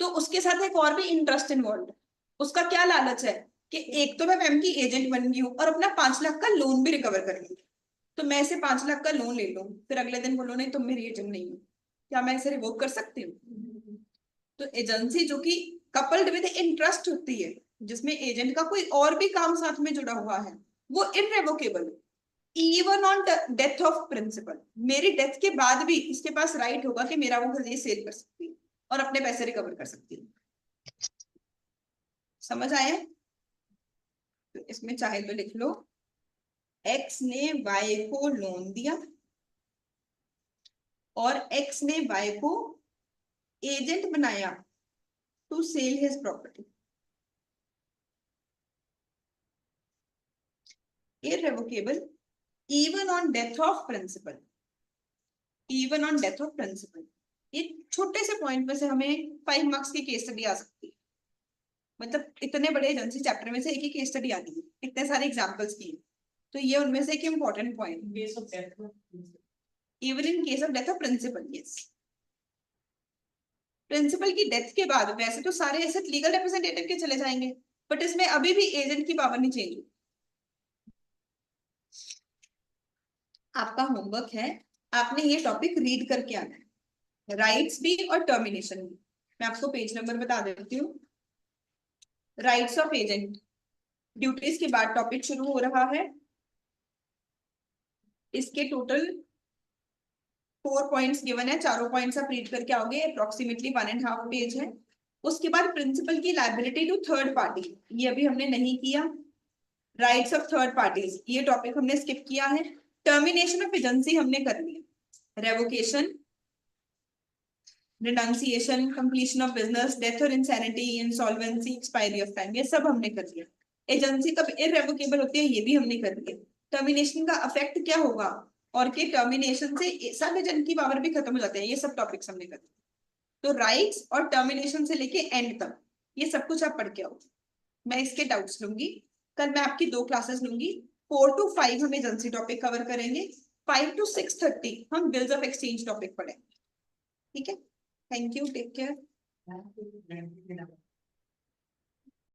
तो उसके साथ एक और भी इंटरेस्ट इन्वॉल्व है। उसका क्या लालच है कि एक तो मैं मैम की एजेंट बन गई हूँ और अपना 5 लाख का लोन भी रिकवर करूंगी, तो मैं इसे 5 लाख का लोन ले लूं, फिर अगले दिन बोलो नहीं तुम मेरी एजेंट नहीं हो, क्या मैं इसे रिवोक कर सकती हूँ। तो एजेंसी जो कि कपल्ड विद इंटरेस्ट होती है, जिसमें एजेंट का कोई और भी काम साथ में जुड़ा हुआ है, वो irrevocable, even on death of principal, मेरी डेथ के बाद भी इसके पास राइट होगा कि मेरा वो घर ये सेल कर सकती है और अपने पैसे रिकवर कर सकती है। समझ आया, तो इसमें चाहे तो लिख लो एक्स ने वाई को लोन दिया और एक्स ने वाई को एजेंट बनाया to sell his property, irrevocable even on death of principal, even on death of principal। ये छोटे से पॉइंट में से हमें 5 मार्क्स की केस स्टडी आ सकती है, मतलब इतने बड़े एजेंसी चैप्टर में से एक ही केस स्टडी आनी है, इतने सारे एग्जांपल्स की है। तो ये उनमें से एक important point, Case of death. Even in case of death of principal. Yes, principal की डेथ के बाद वैसे तो सारे एसेट लीगल रिप्रेजेंटेटिव के चले जाएंगे, बट इसमें अभी भी एजेंट की पावर नहीं चेंज हुई। आपका होमवर्क है, आपने ये टॉपिक रीड करके आना है, राइट्स भी और टर्मिनेशन भी। मैं आपको पेज नंबर बता देती हूँ। राइट्स ऑफ एजेंट, ड्यूटीज के बाद टॉपिक शुरू हो रहा है। इसके टोटल 4 पॉइंट्स गिवन है, चारों पॉइंट्स आप रीड करके आओगे, अप्रोक्सीमेटली 1.5 पेज है। उसके बाद प्रिंसिपल की लायबिलिटी टू थर्ड पार्टी, ये अभी हमने नहीं किया। राइट्स ऑफ थर्ड पार्टीज, ये टॉपिक हमने स्किप किया है। टर्मिनेशन ऑफ एजेंसी हमने कर लिया, revocation, renunciation, completion of business, death और insanity, insolvency, expiry of time, ये सब हमने कर लिया। एजेंसी कब इररेवोकेबल होती है, ये भी हमने कर लिया। टर्मिनेशन का अफेक्ट क्या होगा, और के टर्मिनेशन से सब एजेंट की पावर भी खत्म हो जाते हैं, ये सब टॉपिक्स हमने कर लिया। तो राइट्स और टर्मिनेशन से लेके एंड तक ये सब कुछ आप पढ़ के आओ। मैं इसके डाउट्स लूंगी, कल मैं आपकी 2 क्लासेस लूंगी। 4 to 5 हम एजेंसी टॉपिक कवर करेंगे, 5 to 6:30 हम बिल्स ऑफ एक्सचेंज टॉपिक पढ़ेंगे। ठीक है, thank you, take care. Thank you.